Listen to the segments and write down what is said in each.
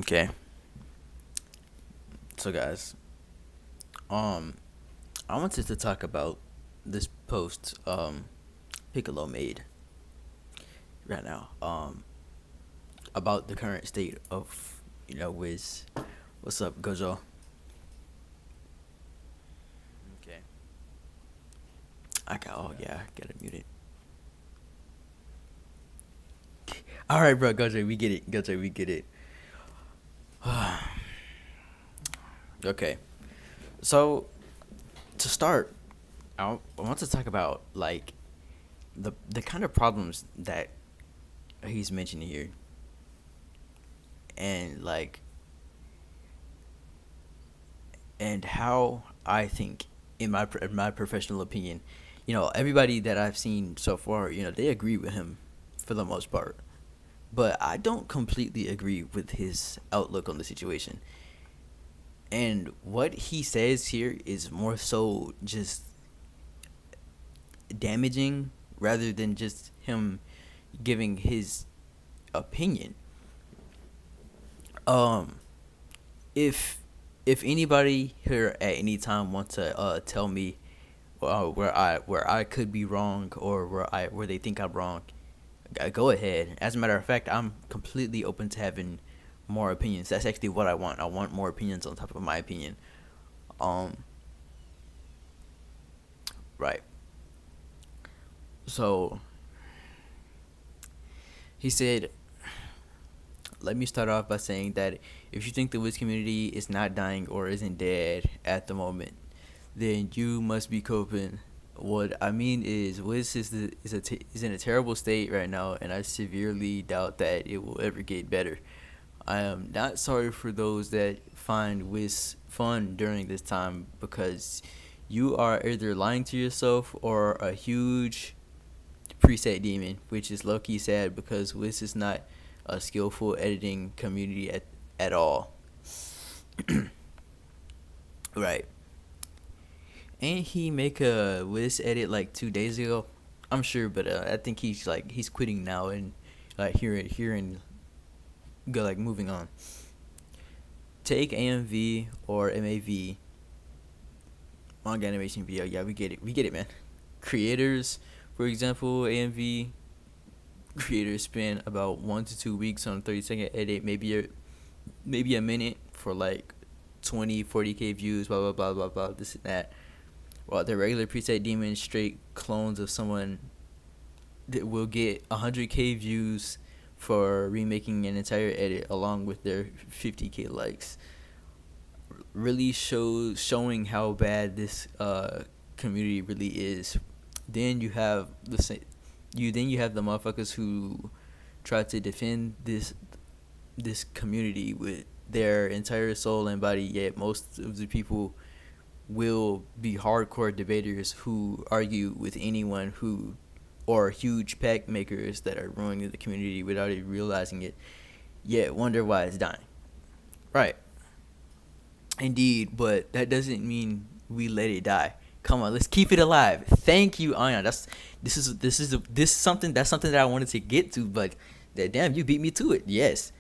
Okay. So guys, um I wanted to talk about this post Piccolo made right now. About the current state of Wiz. What's up, Gojo? Okay. Yeah, gotta mute it. All right, bro, Gojo, we get it. Gojo, we get it. Okay. So to start, I want to talk about like the kind of problems that he's mentioning here, and how I think, in my professional opinion, everybody that I've seen so far, they agree with him for the most part, but I don't completely agree with his outlook on the situation. And what he says here is more so just damaging rather than just him giving his opinion. Um, if anybody here at any time wants to tell me where I could be wrong, or where they think I'm wrong, go ahead. As a matter of fact, I'm completely open to having more opinions. That's actually what I want. I want more opinions on top of my opinion. Um, right. So he said, let me start off by saying that if you think the Wiz community is not dying or isn't dead at the moment, then you must be coping. What I mean is, Wiz is in a terrible state right now, and I severely doubt that it will ever get better. I am not sorry for those that find Wiz fun during this time, because you are either lying to yourself or a huge preset demon, which is low key sad because Wiz is not a skillful editing community at all. Right. Ain't he make a Wiz edit like 2 days ago? I'm sure, but I think he's quitting now, and hearing go like moving on. Take AMV or MAV, manga animation video. Yeah, we get it, man. Creators, for example, AMV creators spend about 1 to 2 weeks on a 30-second edit, maybe a minute for like 20, 40K views, blah blah blah blah blah, this and that. While the regular preset demons, straight clones of someone that will get 100K views for remaking an entire edit along with their 50K likes. Really showing how bad this community really is. Then you have you have the motherfuckers who try to defend this community with their entire soul and body, yet most of the people will be hardcore debaters who argue with anyone who, or huge pack makers that are ruining the community without even realizing it, yet wonder why it's dying. Right. Indeed, but that doesn't mean we let it die. Come on, let's keep it alive. Thank you, Anya. This is something that I wanted to get to, but that damn, you beat me to it. Yes,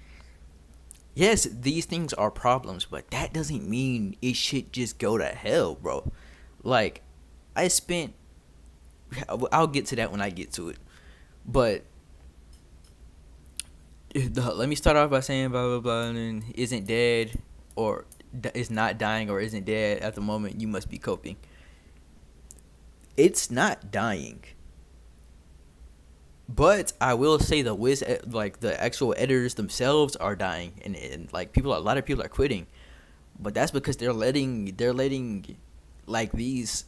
these things are problems, but that doesn't mean it should just go to hell, bro. Like, I spent. I'll get to that when I get to it, but let me start off by saying blah blah blah, and isn't dead, or is not dying, or isn't dead at the moment. You must be coping. It's not dying. But I will say the like the actual editors themselves are dying, and like a lot of people are quitting, but that's because they're letting like these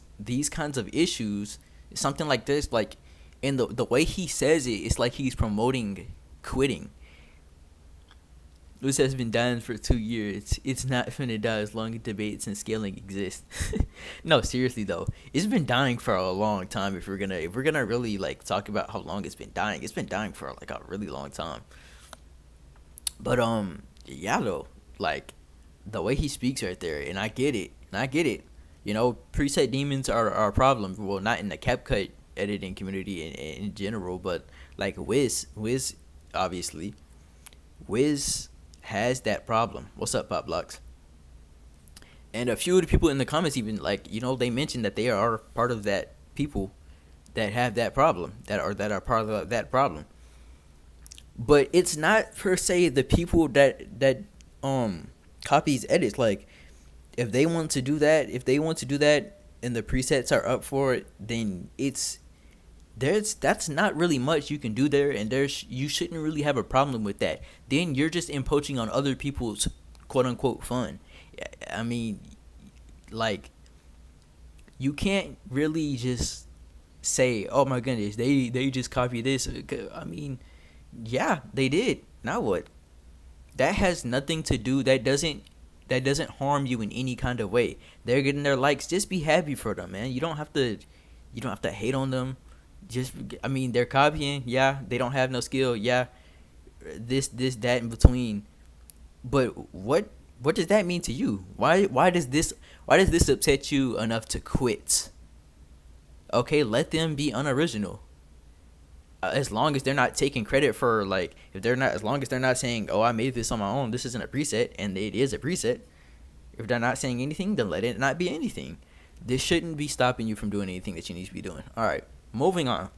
kinds of issues, something like this, like, in the way he says it, it's like he's promoting quitting. This has been dying for 2 years. It's not finna die as long as debates and scaling exist. No, seriously though, it's been dying for a long time. If we're gonna really like talk about how long it's been dying for like a really long time. But yeah though, like, the way he speaks right there, and I get it. Preset demons are a problem. Well, not in the CapCut editing community in general, but like Wiz, obviously, Wiz has that problem. What's up, Pop Blocks? And a few of the people in the comments even like they mentioned that they are part of that people that have that problem that are part of that problem. But it's not per se the people that copies edits. Like if they want to do that, and the presets are up for it, then that's not really much you can do there, and you shouldn't really have a problem with that. Then you're just imposing on other people's quote unquote fun. I mean, like you can't really just say, "Oh my goodness, they just copied this." I mean, yeah, they did. Now what? That has nothing to do. That doesn't harm you in any kind of way. They're getting their likes. Just be happy for them, man. You don't have to. You don't have to hate on them. Just, I mean, they're copying. Yeah, they don't have no skill. Yeah, that in between. But what does that mean to you? Why does this upset you enough to quit? Okay, let them be unoriginal. As long as they're not taking credit for, like, if they're not, as long as they're not saying, "Oh, I made this on my own. This isn't a preset," and it is a preset. If they're not saying anything, then let it not be anything. This shouldn't be stopping you from doing anything that you need to be doing. All right, moving on.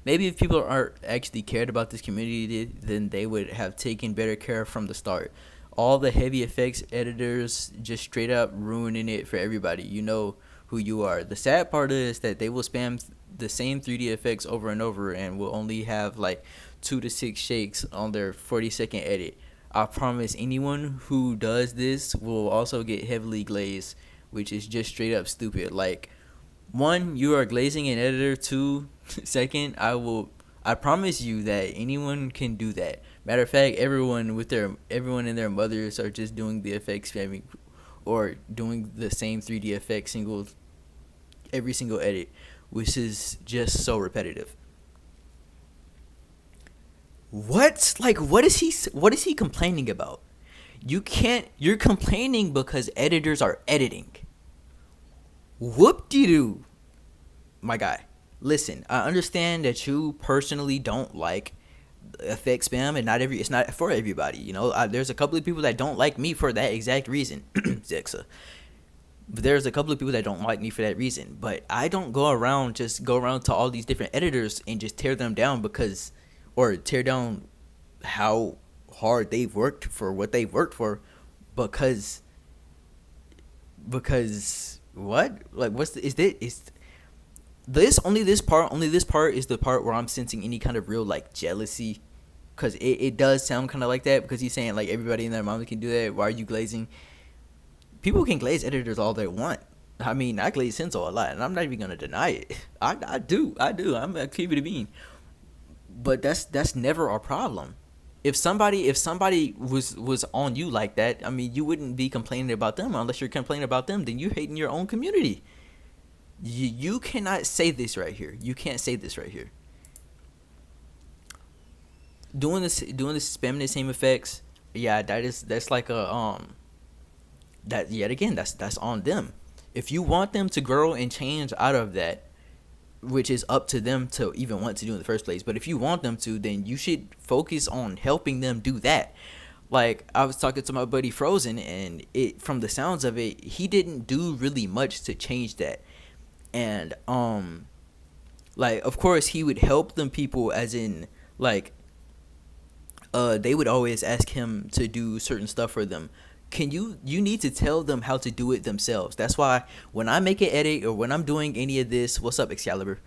Maybe if people aren't actually cared about this community, then they would have taken better care from the start. All the heavy effects editors just straight up ruining it for everybody. You know who you are. The sad part is that they will spam the same 3D effects over and over and will only have like 2 to 6 shakes on their 40-second edit. I promise anyone who does this will also get heavily glazed, which is just straight up stupid. Like, one, you are glazing an editor. Two, second, I promise you that anyone can do that. Matter of fact, everyone and their mothers are just doing the effects spamming or doing the same 3D effect every single edit, which is just so repetitive. What is he complaining about? You're complaining because editors are editing. Whoop-de-doo, my guy. Listen, I understand that you personally don't like effect spam, and it's not for everybody. There's a couple of people that don't like me for that exact reason. Zexa. But there's a couple of people that don't like me for that reason. But I don't go around to all these different editors and just tear them down or tear down how hard they've worked for what they've worked for because what? Like, is this only this part is the part where I'm sensing any kind of real like jealousy, because it does sound kind of like that, because he's saying like everybody and their mom can do that. Why are you glazing? People can glaze editors all they want. I mean, I glaze Senso a lot, and I'm not even gonna deny it. I do. I'm a keep it a bean. But that's never a problem. If somebody was on you like that, I mean, you wouldn't be complaining about them. Unless you're complaining about them, then you're hating your own community. You cannot say this right here. You can't say this right here. Doing this, spamming the same effects. Yeah, that's like that yet again. That's on them. If you want them to grow and change out of that, which is up to them to even want to do in the first place. But if you want them to, then you should focus on helping them do that. Like, I was talking to my buddy Frozen, and from the sounds of it, he didn't do really much to change that. And like, of course he would help them people, as in like they would always ask him to do certain stuff for them. You need to tell them how to do it themselves. That's why when I make an edit or when I'm doing any of this, what's up, Excalibur?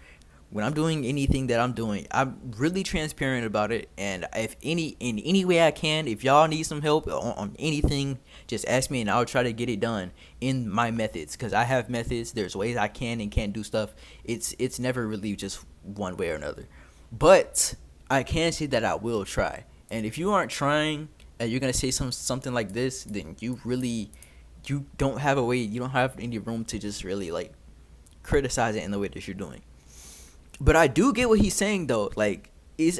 When I'm doing anything that I'm doing, I'm really transparent about it. And in any way I can, if y'all need some help on anything, just ask me and I'll try to get it done in my methods. Because I have methods. There's ways I can and can't do stuff. It's never really just one way or another. But I can say that I will try. And if you aren't trying and you're gonna say something like this, then you don't have a way. You don't have any room to just really like criticize it in the way that you're doing. But I do get what he's saying though. Like,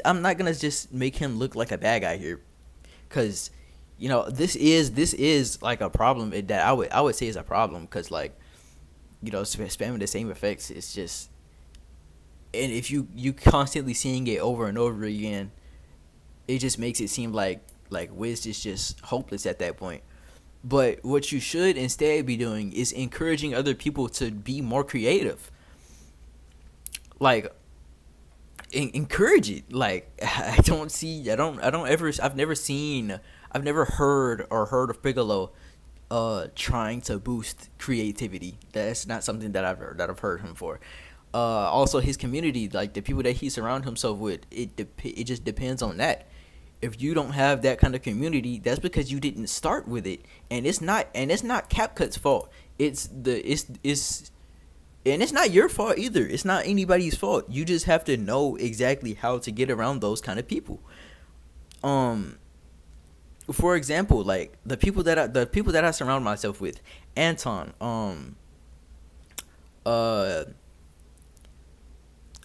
I'm not gonna just make him look like a bad guy here, because this is like a problem that I would say is a problem, because like spamming the same effects is just, and if you constantly seeing it over and over again, it just makes it seem like Like Wiz is just hopeless at that point. But what you should instead be doing is encouraging other people to be more creative. Like encourage it. Like I've never heard of Bigelow trying to boost creativity. That's not something that I've heard him for. Also his community, like the people that he surrounds himself with, it just depends on that. If you don't have that kind of community, that's because you didn't start with it, and it's not CapCut's fault. It's and it's not your fault either. It's not anybody's fault. You just have to know exactly how to get around those kind of people. Um, for example, like the people that I surround myself with, Anton, uh,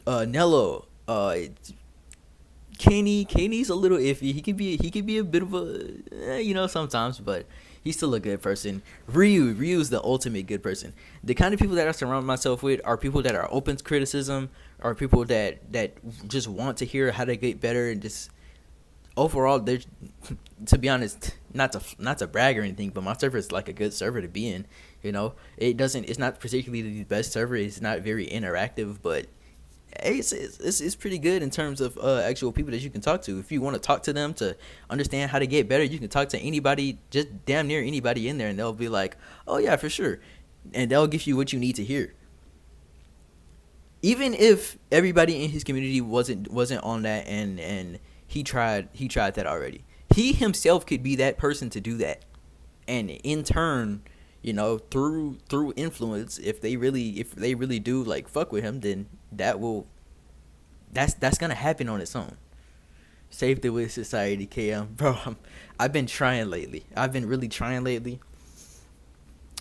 Nello, Kenny's a little iffy. He can be a bit of a sometimes, but he's still a good person. Ryu's the ultimate good person. The kind of people that I surround myself with are people that are open to criticism, are people that just want to hear how to get better, and just overall they're to be honest, not to brag or anything, but my server is like a good server to be in. It's not particularly the best server. It's not very interactive, but it's pretty good in terms of actual people that you can talk to. If you want to talk to them to understand how to get better, you can talk to anybody, just damn near anybody in there, and they'll be like, "Oh yeah, for sure," and they'll give you what you need to hear. Even if everybody in his community wasn't on that, and he tried that already, he himself could be that person to do that, and in turn, through influence, if they really do like fuck with him, then that's gonna happen on its own. Save the Wiz Society, KM, bro. I've been trying lately. I've been really trying lately,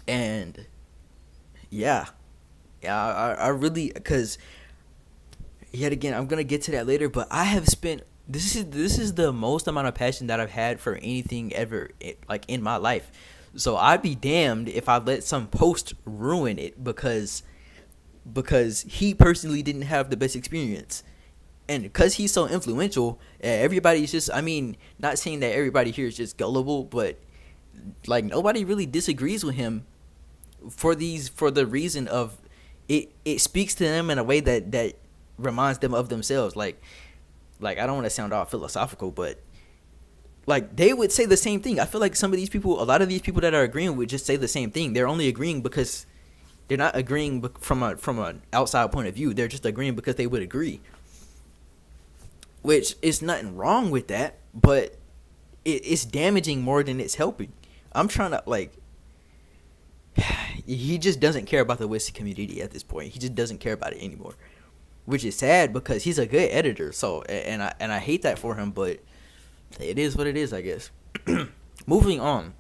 and yeah, I really, because yet again, I'm gonna get to that later, but I have spent this is the most amount of passion that I've had for anything ever, like in my life. So I'd be damned if I let some post ruin it because he personally didn't have the best experience. And because he's so influential, everybody's just, I mean, not saying that everybody here is just gullible, but like nobody really disagrees with him for the reason of it speaks to them in a way that reminds them of themselves. Like I don't want to sound all philosophical, but like they would say the same thing. I feel like a lot of these people that are agreeing would just say the same thing. They're only agreeing because they're not agreeing from an outside point of view. They're just agreeing because they would agree. Which is nothing wrong with that, but it's damaging more than it's helping. I'm trying to he just doesn't care about the Wiz community at this point. He just doesn't care about it anymore, which is sad because he's a good editor. So and I hate that for him, but it is what it is, I guess. Moving on.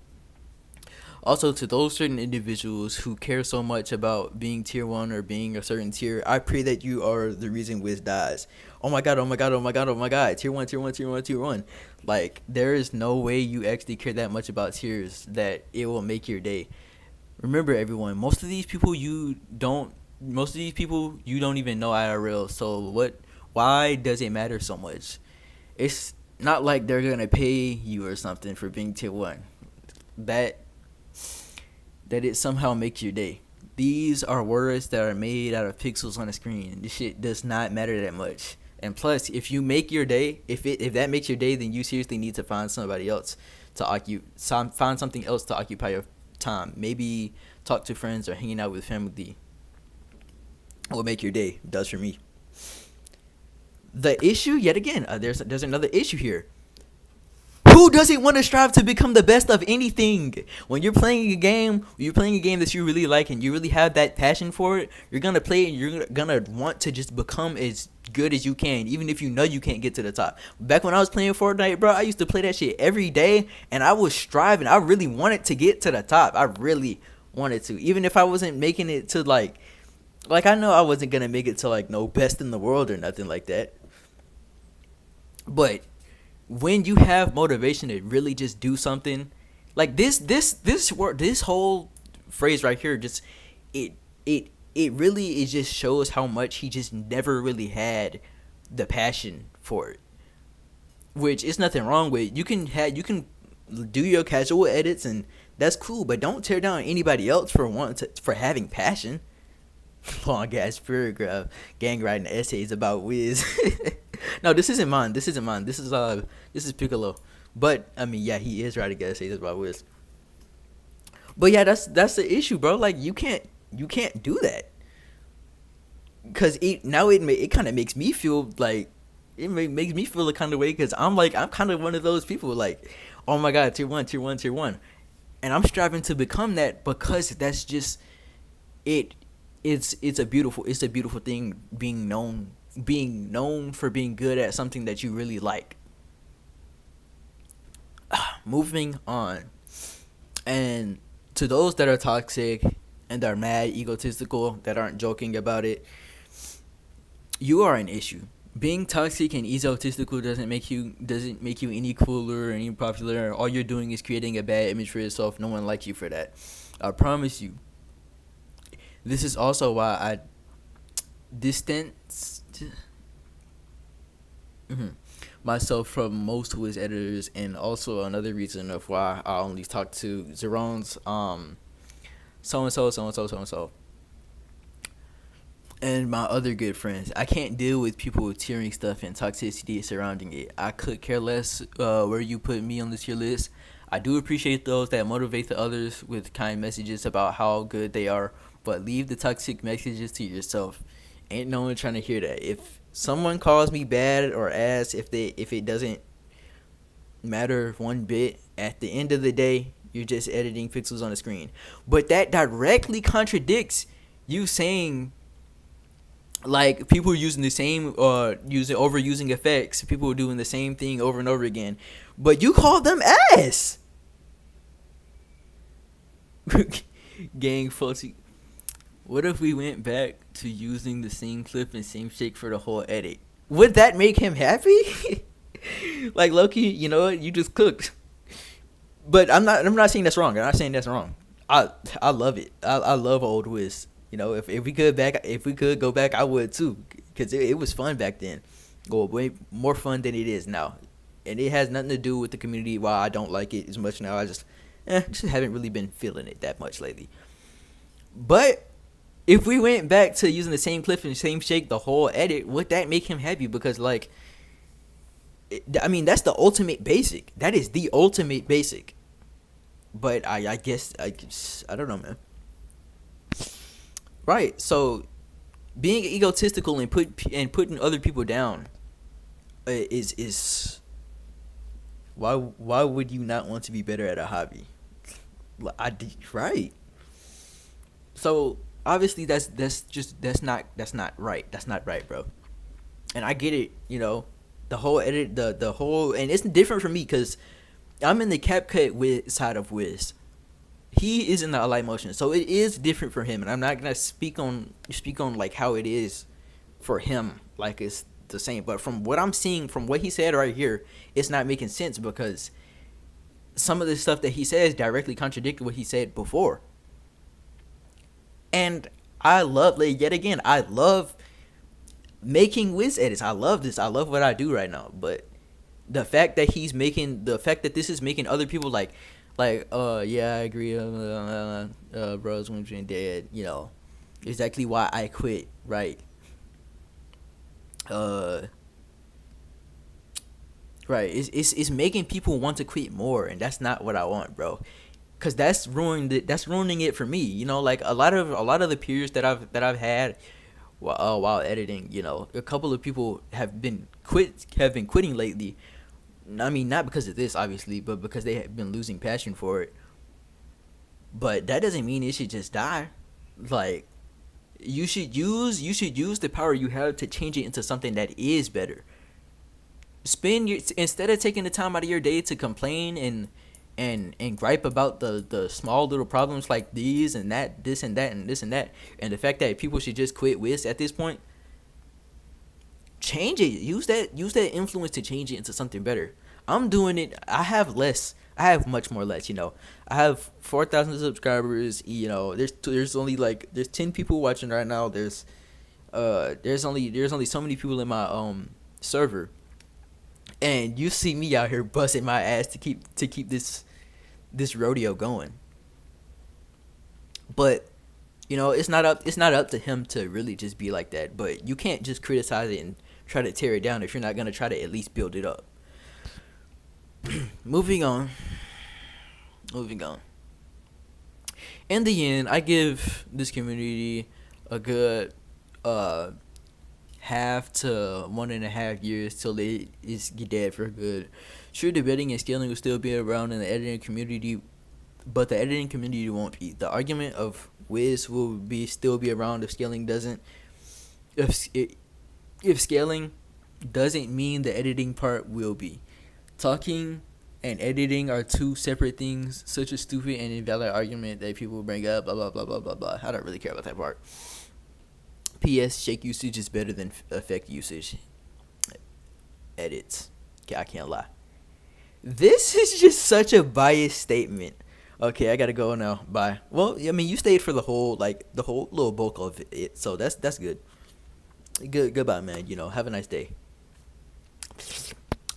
Also, to those certain individuals who care so much about being tier 1 or being a certain tier, I pray that you are the reason Wiz dies. Oh my god, oh my god, oh my god, oh my god. Tier 1, tier 1, tier 1, tier 1. Like, there is no way you actually care that much about tiers that it will make your day. Remember, everyone, most of these people you don't even know IRL, so why does it matter so much? It's not like they're gonna pay you or something for being tier 1. That it somehow makes your day. These are words that are made out of pixels on a screen. This shit does not matter that much. And plus, if you make your day, if that makes your day, then you seriously need to find somebody else find something else to occupy your time. Maybe talk to friends or hanging out with family will make your day. It does for me. The issue, yet again, there's another issue here. Who doesn't want to strive to become the best of anything? When you're playing a game that you really like and you really have that passion for it, you're gonna play it and you're gonna want to just become as good as you can, even if you know you can't get to the top. Back when I was playing Fortnite, bro, I used to play that shit every day, and I was striving. I really wanted to get to the top. I really wanted to, even if I wasn't making it to like I know I wasn't gonna make it to like no best in the world or nothing like that, but when you have motivation to really just do something, like this whole phrase right here, just it really just shows how much he just never really had the passion for it. which is nothing wrong with. You can do your casual edits, and that's cool, but don't tear down anybody else for having passion. Long ass paragraph, gang writing essays about Wiz. No, this isn't mine. This isn't mine. This is Piccolo. But I mean, yeah, he is writing essays about Wiz. But yeah, that's the issue, bro. Like you can't do that, because it kind of makes me feel like makes me feel the kind of way, because I'm kind of one of those people like, oh my god, tier one, tier one, tier one, and I'm striving to become that, because that's just it. It's a beautiful thing, being known for being good at something that you really like. Moving on. And to those that are toxic and are mad, egotistical, that aren't joking about it, you are an issue. Being toxic and egotistical doesn't make you any cooler or any popular. All you're doing is creating a bad image for yourself. No one likes you for that. I promise you. This is also why I distance myself from most of his editors, and also another reason of why I only talk to Zeron's so and so, so and so, so and so, and my other good friends. I can't deal with people tearing stuff and toxicity surrounding it. I could care less where you put me on the tier list. I do appreciate those that motivate the others with kind messages about how good they are, but leave the toxic messages to yourself. Ain't no one trying to hear that. If someone calls me bad or ass, if it doesn't matter one bit, at the end of the day, you're just editing pixels on the screen. But that directly contradicts you saying, like, people using the same using overusing effects, people doing the same thing over and over again, but you call them ass. Gang faulty. What if we went back to using the same clip and same shake for the whole edit? Would that make him happy? Like, Loki, you know what? You just cooked. But I'm not saying that's wrong. I'm not saying that's wrong. I love it. I love old Wiz. You know, if we could go back, I would too, because it was fun back then. Well, way more fun than it is now, and it has nothing to do with the community. Why I don't like it as much now. I just haven't really been feeling it that much lately. But if we went back to using the same clip and same shake the whole edit, would that make him happy? Because, like, I mean, that's the ultimate basic. That is the ultimate basic. But I guess I don't know, man. Right. So being egotistical and putting other people down is why would you not want to be better at a hobby? Right. So obviously that's not right. That's not right, bro. And I get it. You know, the whole edit, the whole, and it's different for me because I'm in the CapCut with side of Wiz. He is in the Alight Motion, so it is different for him, and I'm not gonna speak on like how it is for him, like it's the same. But from what I'm seeing, from what he said right here, it's not making sense because some of the stuff that he says directly contradict what he said before. And I love, like, yet again, I love making Wiz edits. I love this. I love what I do right now. But the fact that this is making other people yeah, I agree, bros when being dead, you know, exactly why I quit, right? Right, it's making people want to quit more, and that's not what I want, bro. Cause that's ruining it for me, you know. Like a lot of the peers that I've had while editing, you know, a couple of people have been quitting lately. I mean, not because of this, obviously, but because they have been losing passion for it. But that doesn't mean it should just die. Like, you should use the power you have to change it into something that is better. Instead of taking the time out of your day to complain and gripe about the small little problems like these and that, this and that, and this and that, and the fact that people should just quit Wiz at this point. Change it. Use that influence to change it into something better. I'm doing it. I have much more less, you know. I have 4,000 subscribers, you know. There's only 10 people watching right now. There's only so many people in my server. And you see me out here busting my ass to keep this rodeo going. But it's not up to him to really just be like that. But you can't just criticize it and try to tear it down if you're not gonna try to at least build it up. Moving on. Moving on. In the end, I give this community a good half to 1.5 years till it is dead for good. Sure, debating and scaling will still be around in the editing community, but the editing community won't be. The argument of Wiz will still be around if scaling doesn't. If scaling doesn't mean the editing part will be. Talking and editing are two separate things. Such a stupid and invalid argument that people bring up. Blah blah blah blah blah blah. I don't really care about that part. P.S. Shake usage is better than effect usage. Edits. Okay, I can't lie. This is just such a biased statement. Okay, I gotta go now. Bye. Well, I mean, you stayed for the whole little bulk of it, so that's good. Goodbye, man. Have a nice day.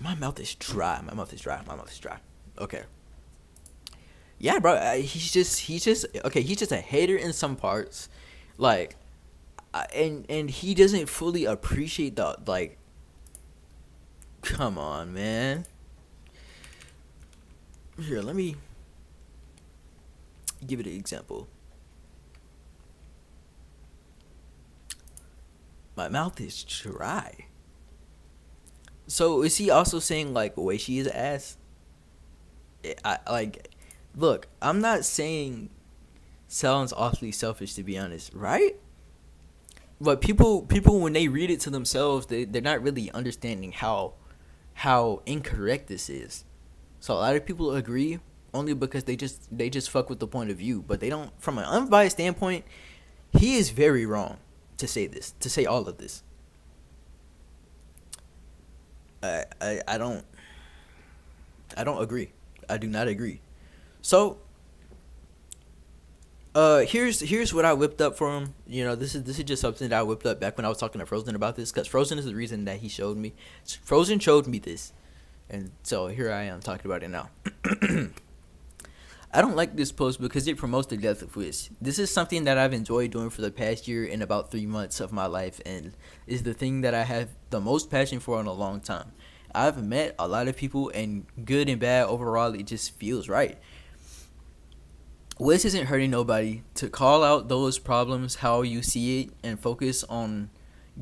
My mouth is dry. Okay. Yeah, bro. He's just okay. He's just a hater in some parts, like, and he doesn't fully appreciate the like. Come on, man. Here, let me give it an example. My mouth is dry. So is he also saying like way she is ass? Look, I'm not saying sounds awfully selfish, to be honest, right? But people when they read it to themselves, they're not really understanding how incorrect this is. So a lot of people agree only because they just fuck with the point of view, but they don't. From an unbiased standpoint, he is very wrong to say all of this. I don't agree. I do not agree. So here's what I whipped up for him. This is just something that I whipped up back when I was talking to Frozen about this, because Frozen is the reason that he showed me. Frozen showed me this, and so here I am talking about it now. I don't like this post because it promotes the death of Wiz. This is something that I've enjoyed doing for the past year and about 3 months of my life, and is the thing that I have the most passion for in a long time. I've met a lot of people, and good and bad overall, it just feels right. Wiz isn't hurting nobody. To call out those problems how you see it and focus on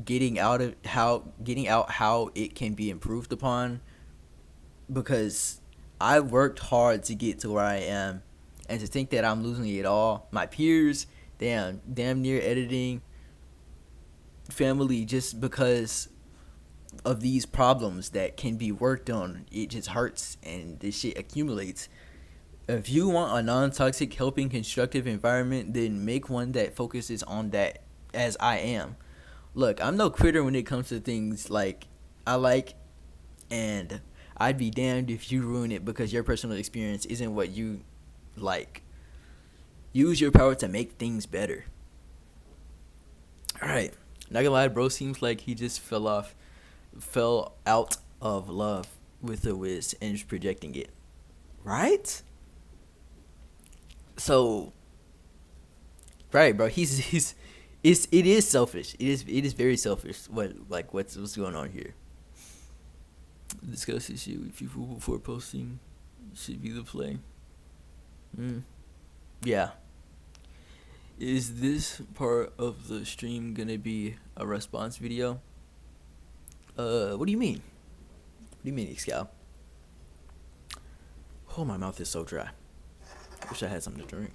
getting out how it can be improved upon, because I worked hard to get to where I am, and to think that I'm losing it all, my peers, damn near editing, family, just because of these problems that can be worked on, it just hurts and this shit accumulates. If you want a non-toxic, helping, constructive environment, then make one that focuses on that, as I am. Look, I'm no quitter when it comes to things like I like, and I'd be damned if you ruin it because your personal experience isn't what you like. Use your power to make things better. Alright. Not gonna lie, bro seems like he just fell out of love with the Wiz and is projecting it. Right? So, right, bro. It is selfish. It is very selfish. What's going on here? Discuss issue with people before posting should be the play. Yeah. Is this part of the stream gonna be a response video? What do you mean? What do you mean, Excal? Oh, my mouth is so dry. Wish I had something to drink.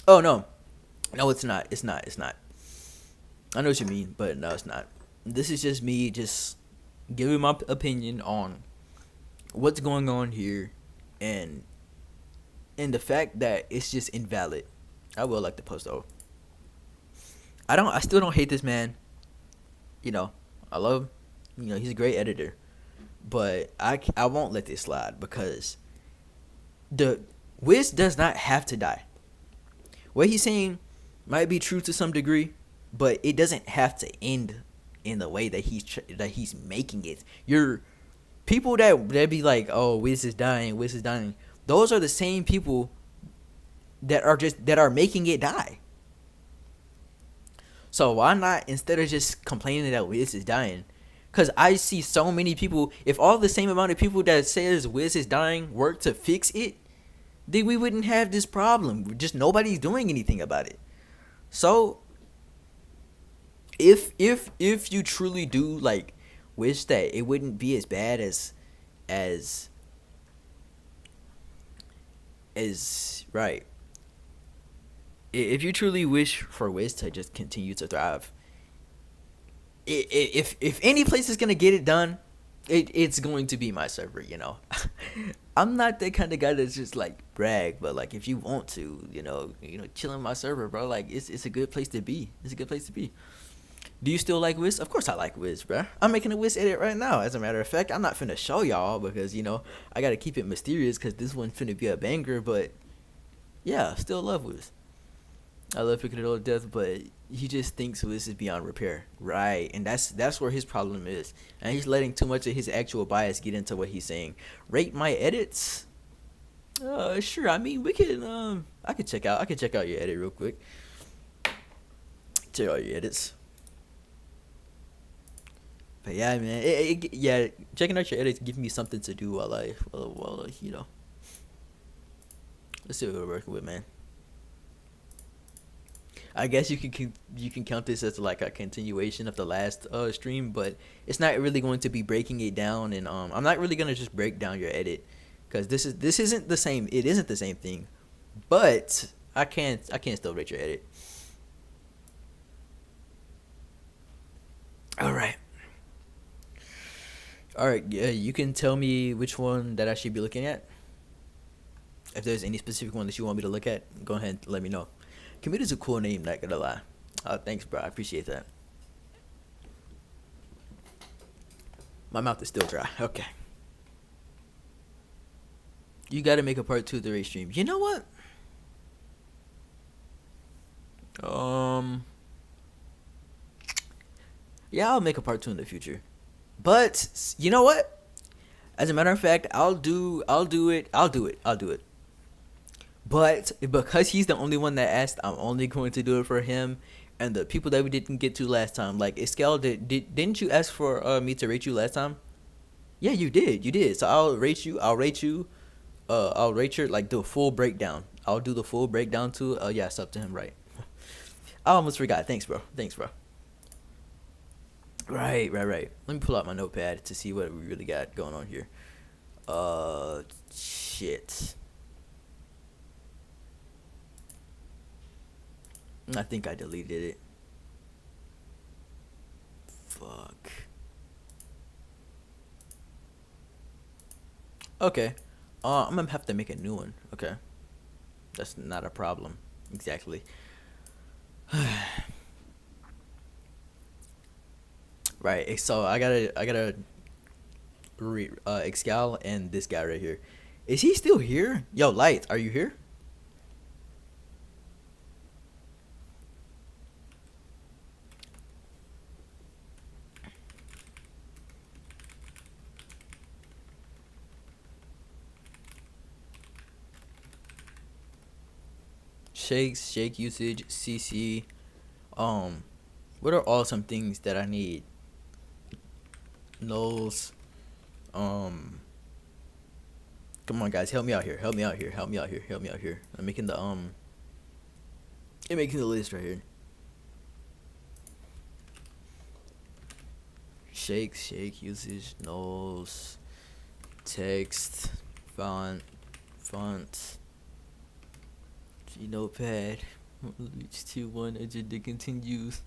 Oh, no, it's not. It's not. I know what you mean, but no, it's not. This is just me just giving my opinion on what's going on here, and the fact that it's just invalid. I will like the post though. I still don't hate this man. I love him. He's a great editor. But I won't let this slide, because the Wiz does not have to die. What he's saying might be true to some degree, but it doesn't have to end in the way that he's making it. You're people that be like, oh, Wiz is dying, Wiz is dying. Those are the same people that are making it die. So why not, instead of just complaining that Wiz is dying? Because I see so many people. If all the same amount of people that says Wiz is dying work to fix it, then we wouldn't have this problem. Just nobody's doing anything about it. So if you truly do like wish that it wouldn't be as bad as right. If you truly wish for Wiz to just continue to thrive, if any place is gonna get it done, it's going to be my server. I'm not that kind of guy that's just like brag, but like if you want to, chilling my server, bro. Like it's a good place to be. It's a good place to be. Do you still like Wiz? Of course I like Wiz, bro. I'm making a Wiz edit right now. As a matter of fact, I'm not finna show y'all because I gotta keep it mysterious because this one's finna be a banger. But yeah, still love Wiz. I love picking it all to death, but he just thinks Wiz is beyond repair, right? And that's where his problem is, and he's letting too much of his actual bias get into what he's saying. Rate my edits? Sure. I mean, we can. I could check out your edit real quick. Check out your edits. But yeah, man, yeah, checking out your edits give me something to do while let's see what we're working with, man. I guess you can count this as like a continuation of the last stream, but it's not really going to be breaking it down, and I'm not really gonna just break down your edit because this isn't the same. It isn't the same thing, but I can still rate your edit. All right. All right, yeah, you can tell me which one that I should be looking at. If there's any specific one that you want me to look at, go ahead and let me know. Committee's a cool name, not gonna lie. Thanks, bro. I appreciate that. My mouth is still dry. Okay. You gotta make a part 2 of the race stream. You know what? Um. Yeah, I'll make a part 2 in the future. But you know what? As a matter of fact, I'll do it. But because he's the only one that asked, I'm only going to do it for him and the people that we didn't get to last time. Like Iskel, didn't you ask for me to rate you last time? Yeah, you did. You did. So I'll rate you. I'll rate your like the full breakdown. I'll do the full breakdown too. Yeah, it's up to him, right? I almost forgot. Thanks, bro. Thanks, bro. Right. Let me pull out my notepad to see what we really got going on here. Shit. I think I deleted it. Fuck. Okay. I'm gonna have to make a new one. Okay. That's not a problem. Exactly. Right. So I gotta Excal and this guy right here. Is he still here? Yo, Light, are you here? Shake usage, CC. What are all some things that I need? Nulls. Um, Come on, guys, help me out here. I'm making the list right here. Shake usage, nulls, text, font, Notepad. Reach to one agenda continues.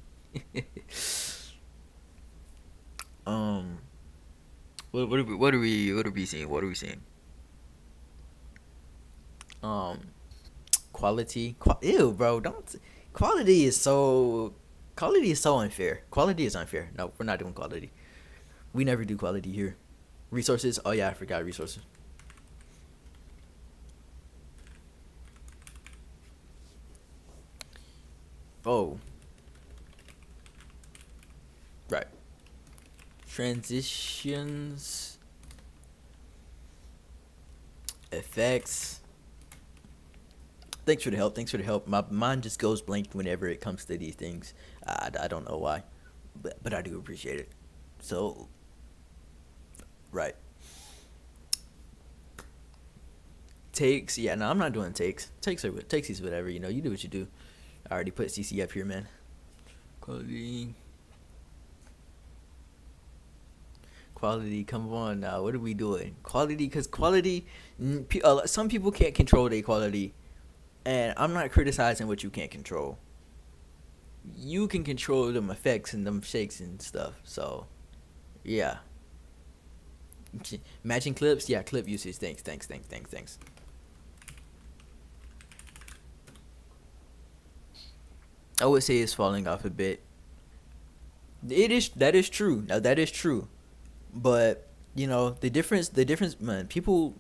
um, what are we seeing? Um, quality. Ew, bro, don't. Quality is so. Quality is so unfair. Quality is unfair. No, we're not doing quality. We never do quality here. Resources. Oh yeah, I forgot resources. Oh, right. transitions, effects. Thanks for the help. Thanks for the help. My mind just goes blank whenever it comes to these things. I don't know why, but I do appreciate it. So, right. Takes. Yeah, no, I'm not doing takes. Takes is whatever. You know, you do what you do. I already put CC up here, man. Quality. Quality, come on now. What are we doing? Quality, because quality, some people can't control their quality. And I'm not criticizing what you can't control. You can control them effects and them shakes and stuff. So, yeah. Matching clips? Yeah, clip usage. Thanks. I would say it's falling off a bit. That is true. Now that is true. But you know the difference, man. People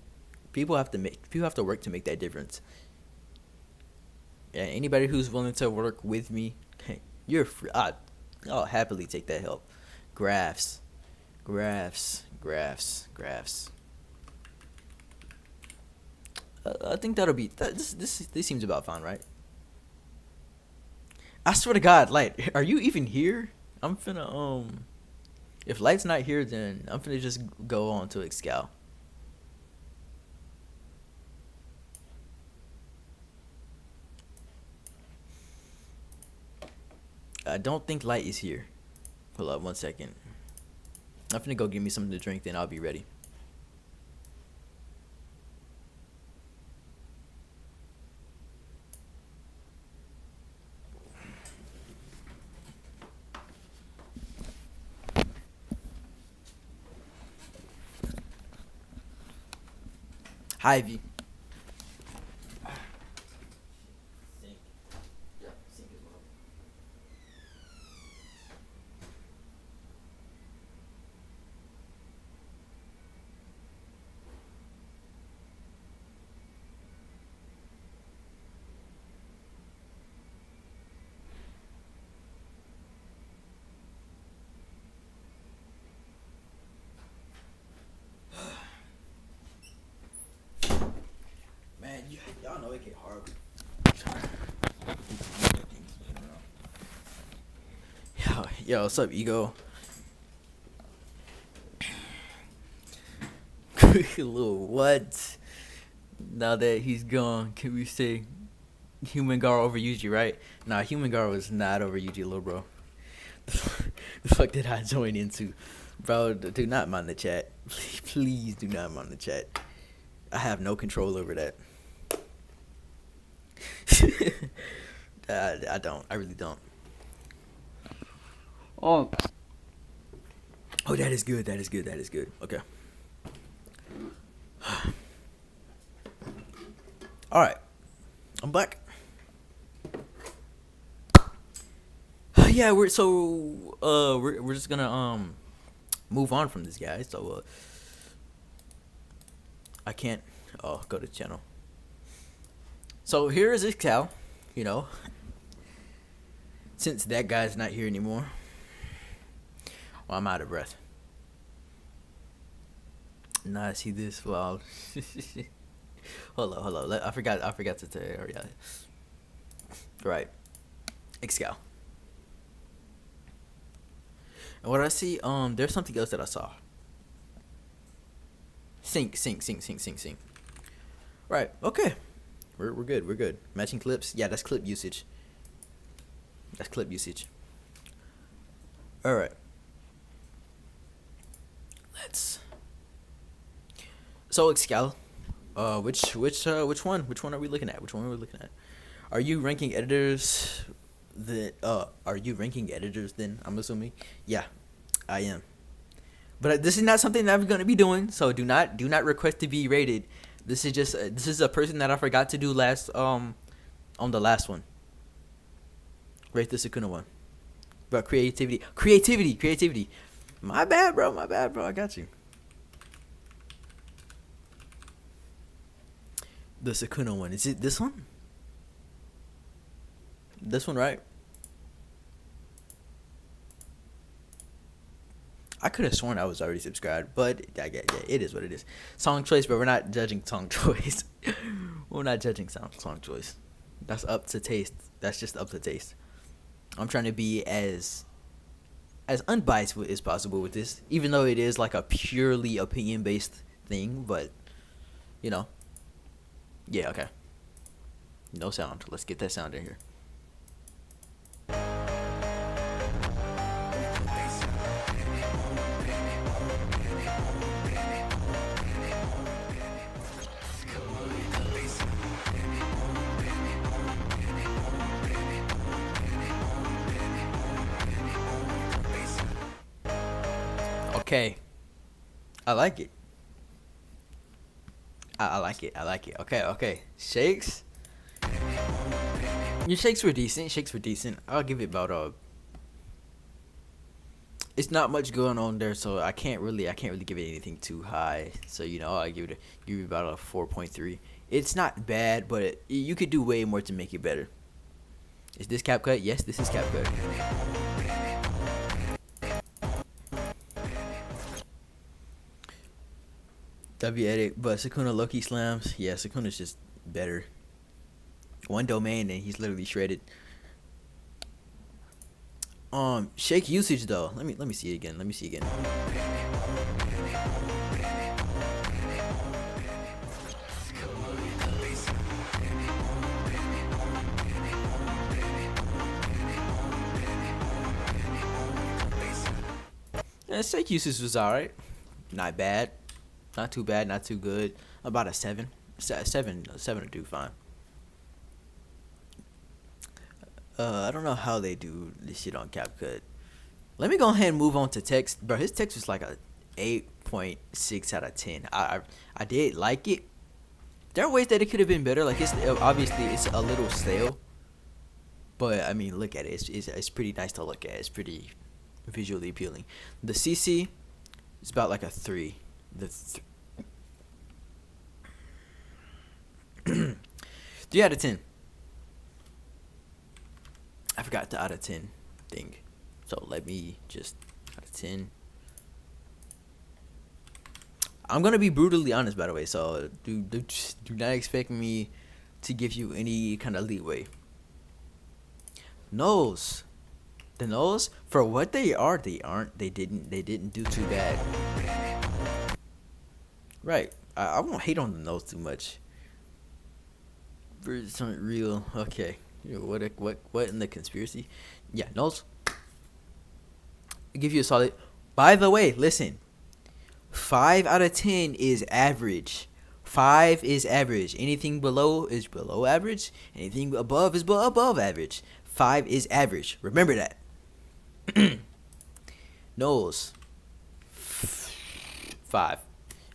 have to work to make that difference. And anybody who's willing to work with me, hey, you're free. I'll happily take that help. Graphs, graphs. I think that'll be this seems about fine, right? I swear to God, Light, are you even here? I'm finna if Light's not here, then I'm finna just go on to Excal. I don't think Light is here. Hold up 1 second. I'm finna go get me something to drink, then I'll be ready. Hi, V. Man, y'all know it get hard. Yo, what's up, Ego? Little what? Now that he's gone, can we say Human Gar over Yuji, right? Nah, Human Gar was not over Yuji, little bro. The fuck did I join into? Bro, do not mind the chat. Please do not mind the chat. I have no control over that. I don't. I really don't. Oh, Oh, that is good. That is good. That is good. Okay. All right. I'm back. Yeah, we're just gonna move on from this guy. So I can't go to channel. So here is this cow, you know. Since that guy's not here anymore. Well, I'm out of breath. Nah, I see this. Wow. hold on. I forgot to tell you. Yeah. Right. Excal. And what I see, there's something else that I saw. Sync. Right. Okay. We're good. We're good. Matching clips. Yeah, that's clip usage. All right. Let's. So Excal, which one? Which one are we looking at? Are you ranking editors? Are you ranking editors? Then I'm assuming. Yeah, I am. But this is not something that I'm gonna be doing. So do not request to be rated. This is just this is a person that I forgot to do last on the last one. Rate the Sukuna one. But creativity. My bad, bro. I got you. The Sukuna one. Is it this one? This one, right? I could have sworn I was already subscribed, but I get, yeah, it is what it is. Song choice, but we're not judging song choice. We're not judging song choice. That's up to taste. That's just up to taste. I'm trying to be as unbiased as possible with this, even though it is like a purely opinion based thing. But you know, yeah, okay. No sound. Let's get that sound in here. Okay, I like it. I like it. I like it. Okay, okay. Shakes. Your shakes were decent. Shakes were decent. I'll give it about a. It's not much going on there, so I can't really give it anything too high. So I give it about a 4.3. It's not bad, but you could do way more to make it better. Is this CapCut? Yes, this is CapCut. W edit, but Sukuna Loki slams. Yeah, Sukuna's just better. One domain and he's literally shredded. Shake usage though. Let me see it again. Let me see again. Yeah, shake usage was alright. Not bad. Not too bad. Not too good. About a 7. Seven to do fine. I don't know how they do this shit on CapCut. Let me go ahead and move on to text, bro. His text was like a 8.6 out of 10. I did like it. There are ways that it could have been better. Like it's obviously it's a little stale, but I mean, look at it. It's pretty nice to look at. It's pretty visually appealing. The CC is about like a 3. The 3 out of 10. I forgot the out of 10 thing. So let me just out of 10. I'm gonna be brutally honest, by the way. So do not expect me to give you any kind of leeway. Nose, the nose for what they are, they aren't. They didn't do too bad. Right. I won't hate on the nose too much. Birds aren't real. Okay. What in the conspiracy? Yeah, nose. I'll give you a solid. By the way, listen. 5 out of 10 is average. 5 is average. Anything below is below average. Anything above is above average. 5 is average. Remember that. Nose. 5.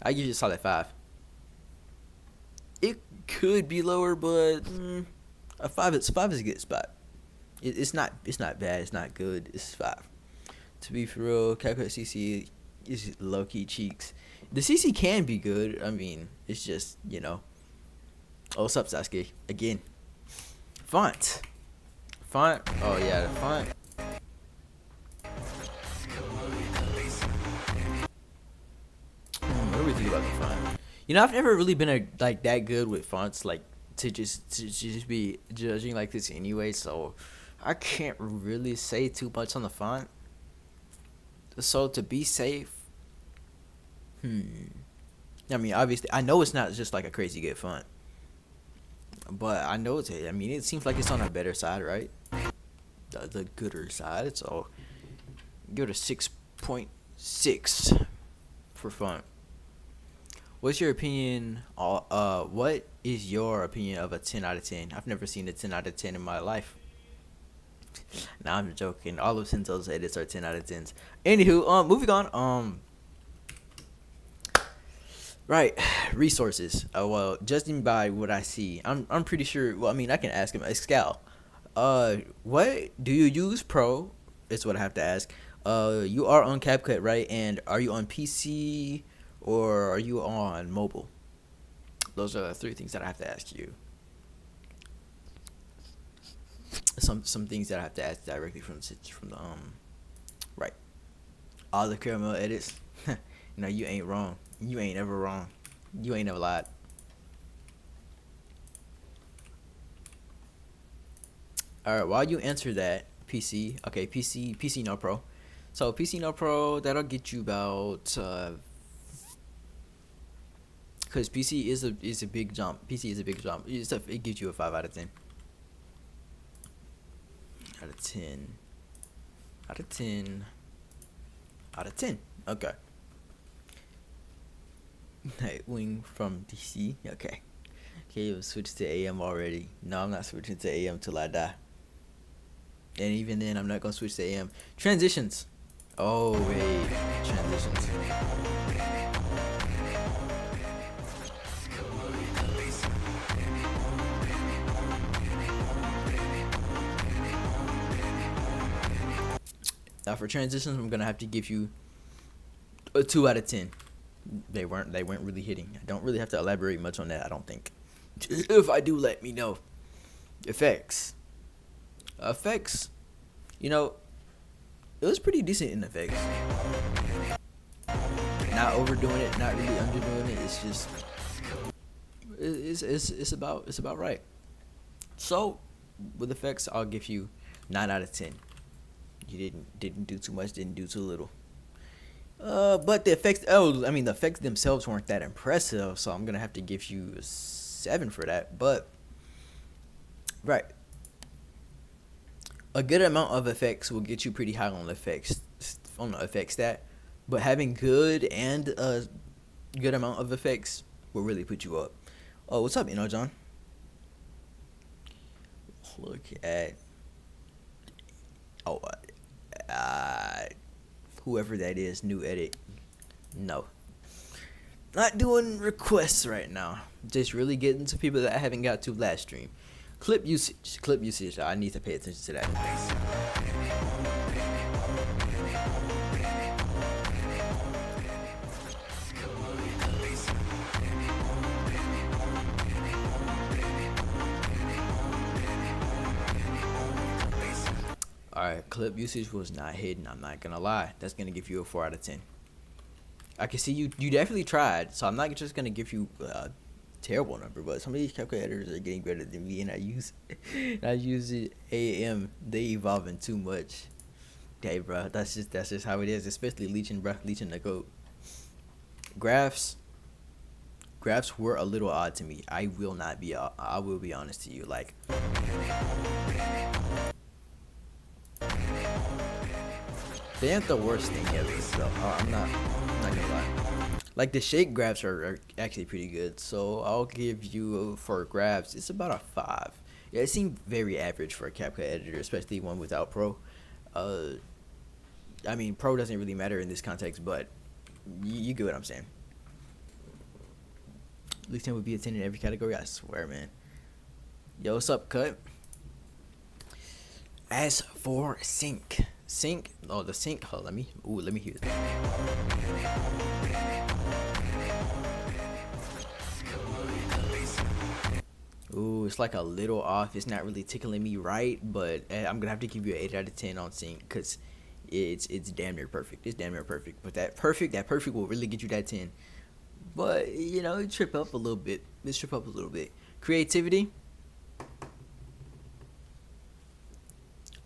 I give you a solid 5. It could be lower, but a 5 is a good spot. It's not bad. It's not good. It's 5. To be for real, CapCut CC is low key cheeks. The CC can be good. I mean, it's just Oh, what's up, Sasuke? Again, font. Oh yeah, the font. What do we think about the font? I've never really been that good with fonts, like to just be judging like this anyway. So I can't really say too much on the font. So to be safe, I mean, obviously, I know it's not just like a crazy good font, but I know I mean, it seems like it's on a better side, right? The gooder side. So give it a 6.6 for font. What's your opinion? What is your opinion of a 10 out of 10? I've never seen a 10 out of 10 in my life. Nah, I'm joking. All of Sento's edits are 10 out of 10s. Anywho, moving on. Right, resources. Well, judging by what I see, I'm pretty sure. Well, I mean, I can ask him. Scal, what do you use? Pro is what I have to ask. You are on CapCut, right? And are you on PC or are you on mobile? Those are the 3 things that I have to ask you. Some things that I have to ask directly from the right. All the caramel edits. No, you ain't wrong. You ain't ever wrong. You ain't never lied. All right, while you answer that, PC, okay, PC no pro. So PC no pro, that'll get you about because PC is a big jump. PC is a big jump. It gives you a 5 out of 10. Out of 10. Out of 10. Out of 10. Okay. Nightwing from DC. Okay. Okay, we'll switch to AM already. No, I'm not switching to AM till I die. And even then, I'm not gonna switch to AM. Transitions. Oh wait, transitions. Now for transitions, I'm gonna have to give you a 2 out of 10. They weren't really hitting. I don't really have to elaborate much on that. I don't think. If I do, let me know. Effects. Effects. You know, it was pretty decent in effects. Not overdoing it, not really underdoing it. It's just it's about right. So with effects, I'll give you 9 out of 10. You didn't do too much, didn't do too little. But the effects, the effects themselves weren't that impressive, so I'm gonna have to give you a 7 for that. But right, a good amount of effects will get you pretty high on the effects stat. But having good and a good amount of effects will really put you up. Oh, what's up, John? Look at whoever that is, new edit. No, not doing requests right now. Just really getting to people that I haven't got to last stream. Clip usage. I need to pay attention to that. Alright, clip usage was not hidden. I'm not gonna lie. That's gonna give you a 4 out of 10. I can see you definitely tried, so I'm not just gonna give you a terrible number, but some of these calculators are getting better than me, and I use it AM. They evolving too much. Hey, bro, that's just how it is. Especially leeching the code. Graphs were a little odd to me. I will be honest to you. Like, they ain't the worst thing ever. So I'm not gonna lie. Like, the shake graphs are actually pretty good. So I'll give you, for graphs, it's about a 5. Yeah, it seemed very average for a CapCut editor, especially one without Pro. Pro doesn't really matter in this context, but you get what I'm saying. At least 10 would be a 10 in every category. I swear, man. Yo, what's up, Cut? As for sync, the sync. Hold, let me hear that. Ooh, it's like a little off. It's not really tickling me right, but I'm gonna have to give you an 8 out of 10 on sync because it's damn near perfect. It's damn near perfect. But that perfect will really get you that 10. But it trip up a little bit. Creativity,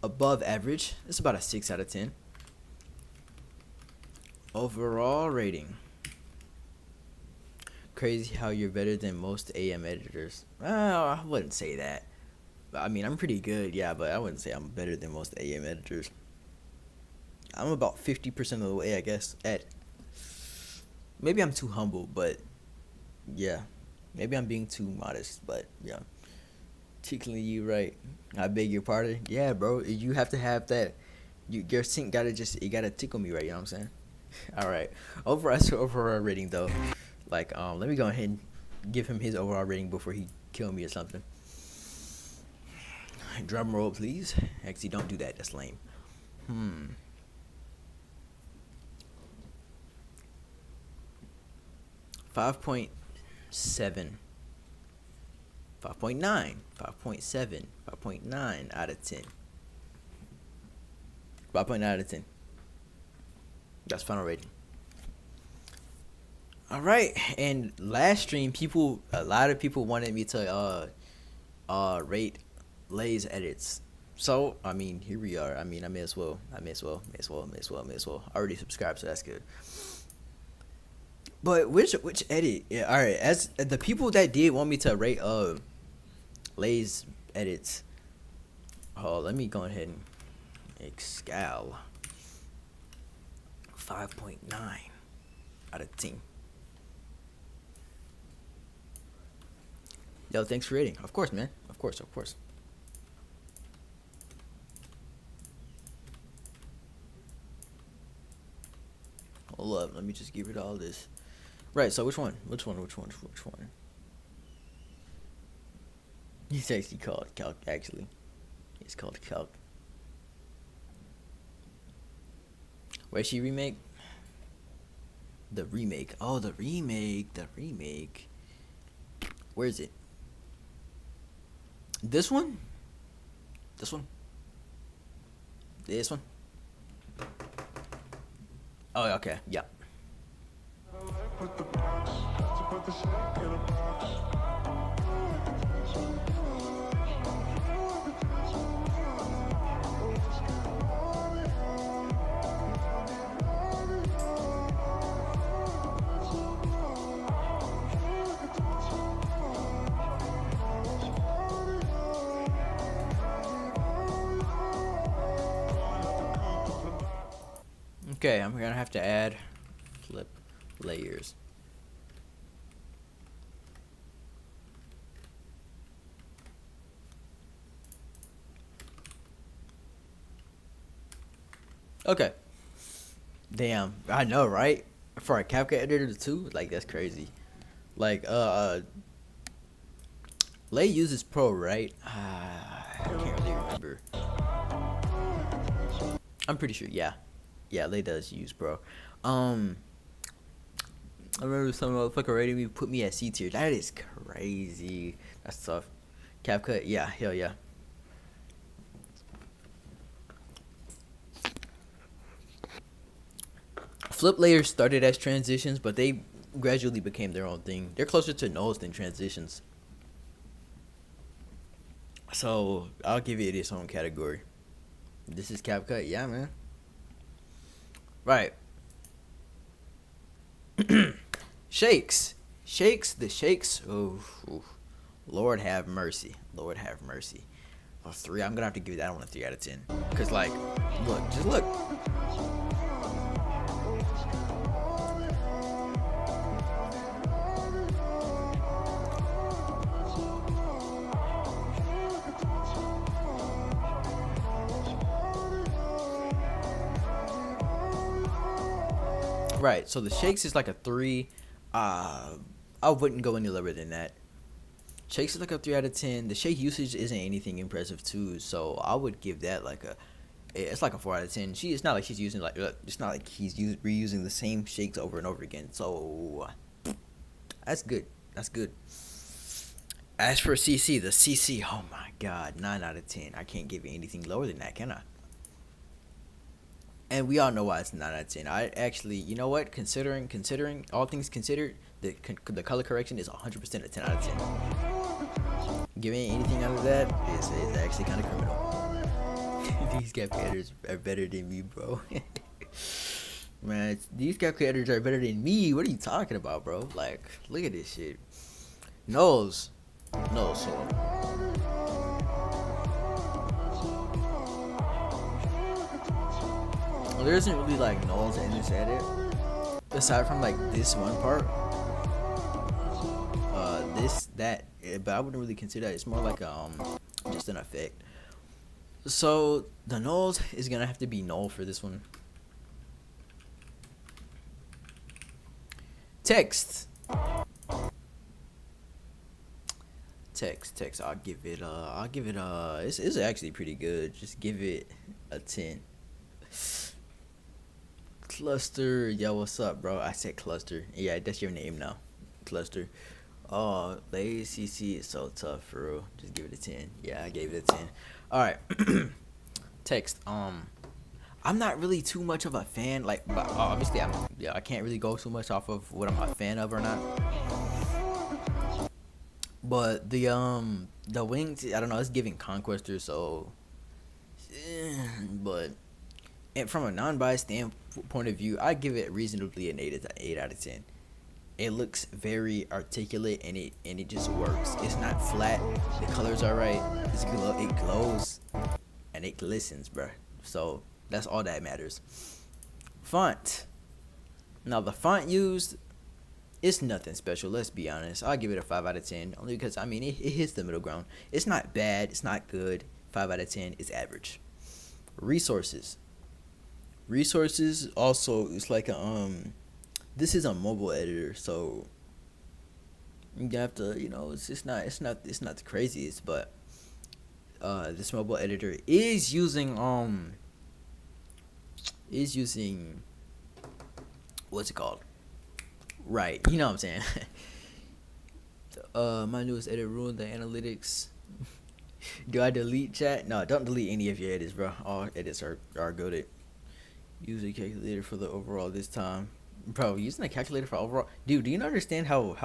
above average. It's about a 6 out of 10. Overall rating. Crazy how you're better than most AM editors. I wouldn't say that. I'm pretty good, yeah, but I wouldn't say I'm better than most AM editors. I'm about 50% of the way, I guess. Maybe I'm too humble, but yeah. Maybe I'm being too modest, but yeah. Tickling you right. I beg your pardon. Yeah, bro. You have to have that. Your sync gotta tickle me right. You know what I'm saying? All right. Overall rating though. Like, let me go ahead and give him his overall rating before he kill me or something. Drum roll, please. Actually, don't do that. That's lame. 5.7. 5.9. 5.7. 5.9 out of 10. 5.9 out of 10. That's final rating. All right, and last stream, a lot of people wanted me to rate Lay's edits. So I mean, here we are. I mean, I may as well. I already subscribed, so that's good. But which edit? Yeah, all right. As the people that did want me to rate Lay's edits. Oh, let me go ahead and Excal 5.9 out of 10. Yo, thanks for rating. Of course, man. Of course. Hold up. Let me just give it all this. Right, so which one? He's actually called Calc, actually. It's called Calc. Where's she remake? The remake. Oh, the remake. Where is it? This one? This one? This one? Oh, okay. Yeah. Okay, I'm gonna have to add flip layers. Okay. Damn, I know, right? For a CapCut editor too, like that's crazy. Like, Lay uses Pro, right? I can't really remember. I'm pretty sure, yeah. Yeah, Lay does use Pro. I remember some motherfucker rating me, put me at C tier. That is crazy. That's tough. CapCut, yeah, hell yeah. Flip layers started as transitions, but they gradually became their own thing. They're closer to nulls than transitions. So I'll give it its own category. This is CapCut, yeah, man. Right. Shakes. The shakes. Oh, Lord have mercy. A 3. I'm gonna have to give that one a 3 out of 10. Cause like, just look. Right, so the shakes is like a 3. I wouldn't go any lower than that. Shakes is like a 3 out of 10. The shake usage isn't anything impressive too, so I would give that like it's like a 4 out of 10. It's not like she's using it's not like he's reusing the same shakes over and over again. So that's good. As for CC, the CC, oh my god, 9 out of 10. I can't give it anything lower than that, can I? And we all know why it's 9 out of 10. I actually, you know what? Considering all things considered, the color correction is 100% a 10 out of 10. Giving anything out of that is actually kind of criminal. These calculators are better than me, bro. Man, these calculators are better than me. What are you talking about, bro? Like, look at this shit. Nulls. So. Well, there isn't really like nulls in this edit, aside from like this one part, but I wouldn't really consider that. It's more like just an effect. So the nulls is gonna have to be null for this one. Text. I'll give it it's actually pretty good. Just give it a 10. Cluster, yo, what's up, bro? I said cluster. Yeah, that's your name now. Cluster. Oh, lazy CC is so tough, for real. Just give it a 10. Yeah, I gave it a 10. All right. Text. I I'm not really too much of a fan. Like, but obviously, I can't really go too much off of what I'm a fan of or not. But the wings, I don't know, it's giving Conquester, so but and from a non-biased standpoint of view, I give it reasonably an 8 out of 10. It looks very articulate and it just works. It's not flat. The colors are right. It glows and it glistens, bro. So that's all that matters. Font. Now the font used, it's nothing special. Let's be honest. I'll give it a 5 out of 10 only because I mean it hits the middle ground. It's not bad. It's not good. 5 out of 10 is average. Resources. Resources also, it's like a this is a mobile editor, so you have to, it's not the craziest, but this mobile editor is using what's it called? Right, you know what I'm saying. My newest edit ruined the analytics. Do I delete chat? No, don't delete any of your edits, bro. All edits are good. Use a calculator for the overall this time. Bro, using a calculator for overall, dude. Do you understand how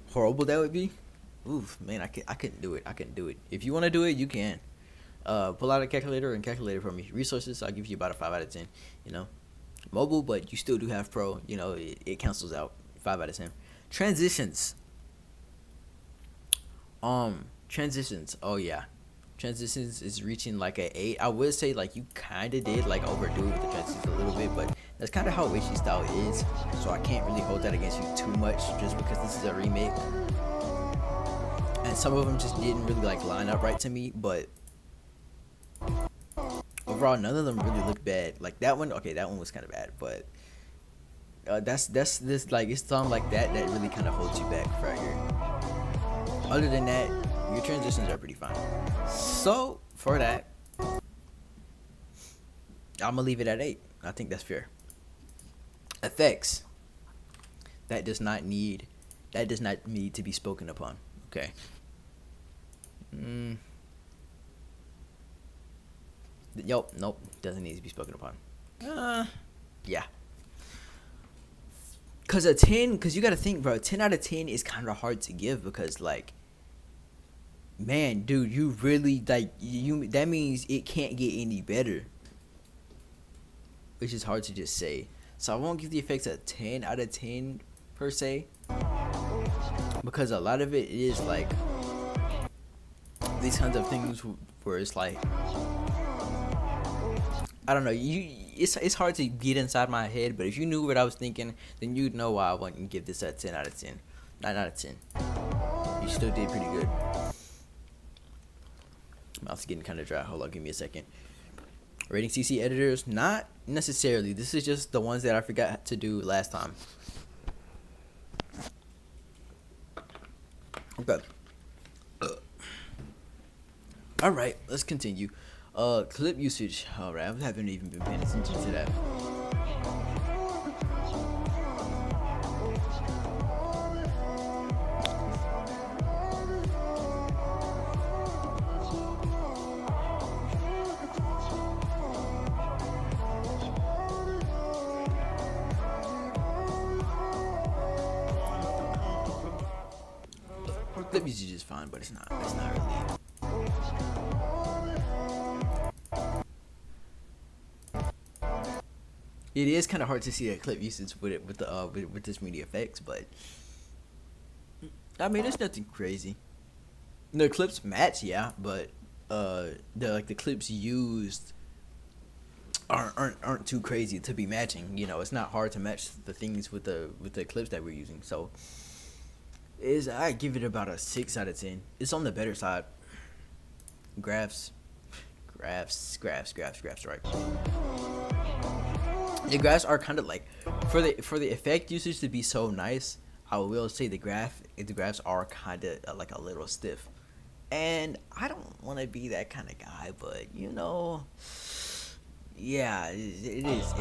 horrible that would be? Oof, man, I couldn't do it. I couldn't do it. If you want to do it, you can. Pull out a calculator and calculate it for me. Resources, I'll give you about a 5 out of 10. You know, mobile, but you still do have pro. You know, it cancels out. 5 out of 10. Transitions. Transitions. Oh yeah. Transitions is reaching like a 8. I would say like you kind of did like overdo it with the transitions a little bit, but that's kind of how Ichi style is. So I can't really hold that against you too much just because this is a remake. And some of them just didn't really like line up right to me, but overall none of them really look bad. Like that one, okay, that one was kind of bad, but that's this like it's something like that really kind of holds you back right here. Other than that, your transitions are pretty fine. So for that, I'm gonna leave it at 8. I think that's fair. Effects. That does not need to be spoken upon. Okay. Nope. Doesn't need to be spoken upon. Yeah. Cause you gotta think, bro. 10 out of 10 is kind of hard to give because like, man, dude, you really like you. That means it can't get any better, which is hard to just say. So I won't give the effects a 10 out of 10 per se, because a lot of it is like these kinds of things where it's like, I don't know, it's hard to get inside my head, but if you knew what I was thinking, then you'd know why I wouldn't give this a 10 out of 10. 9 out of 10. You still did pretty good. Mouth's getting kind of dry. Hold on, give me a second. Rating CC editors, not necessarily. This is just the ones that I forgot to do last time. Okay. All right, let's continue. Clip usage. All right, I haven't even been paying attention to that. Clip usage is fine, but it's not really. It is kind of hard to see that clip usage with this media effects, but I mean it's nothing crazy. The clips match, yeah, but the clips used aren't too crazy to be matching. You know, it's not hard to match the things with the clips that we're using. So I give it about a 6 out of 10. It's on the better side. Graphs, right? The graphs are kind of like for the effect usage to be so nice. I will say the graphs are kind of like a little stiff, and I don't want to be that kind of guy, but you know, yeah, it is.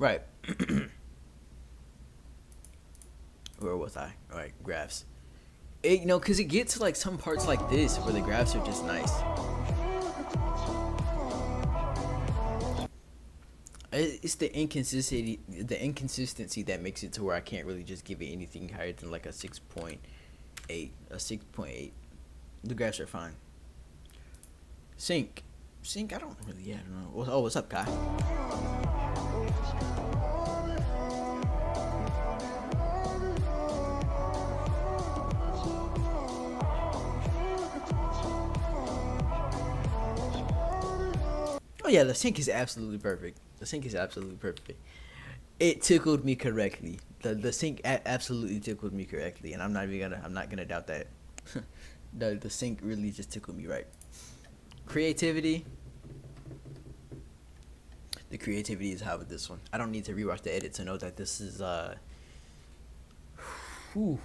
Right. Where was I? All right, graphs. It, cause it gets to like some parts like this where the graphs are just nice. It's the inconsistency that makes it to where I can't really just give it anything higher than like a 6.8, a 6.8. The graphs are fine. Sync. I don't really. Yeah, I don't know. Oh, what's up, Kai? Oh yeah, the sync is absolutely perfect. The sync is absolutely perfect. It tickled me correctly. The sync absolutely tickled me correctly, and I'm not gonna doubt that. The sync really just tickled me right. Creativity. The creativity is high with this one. I don't need to rewatch the edit to know that this is whew.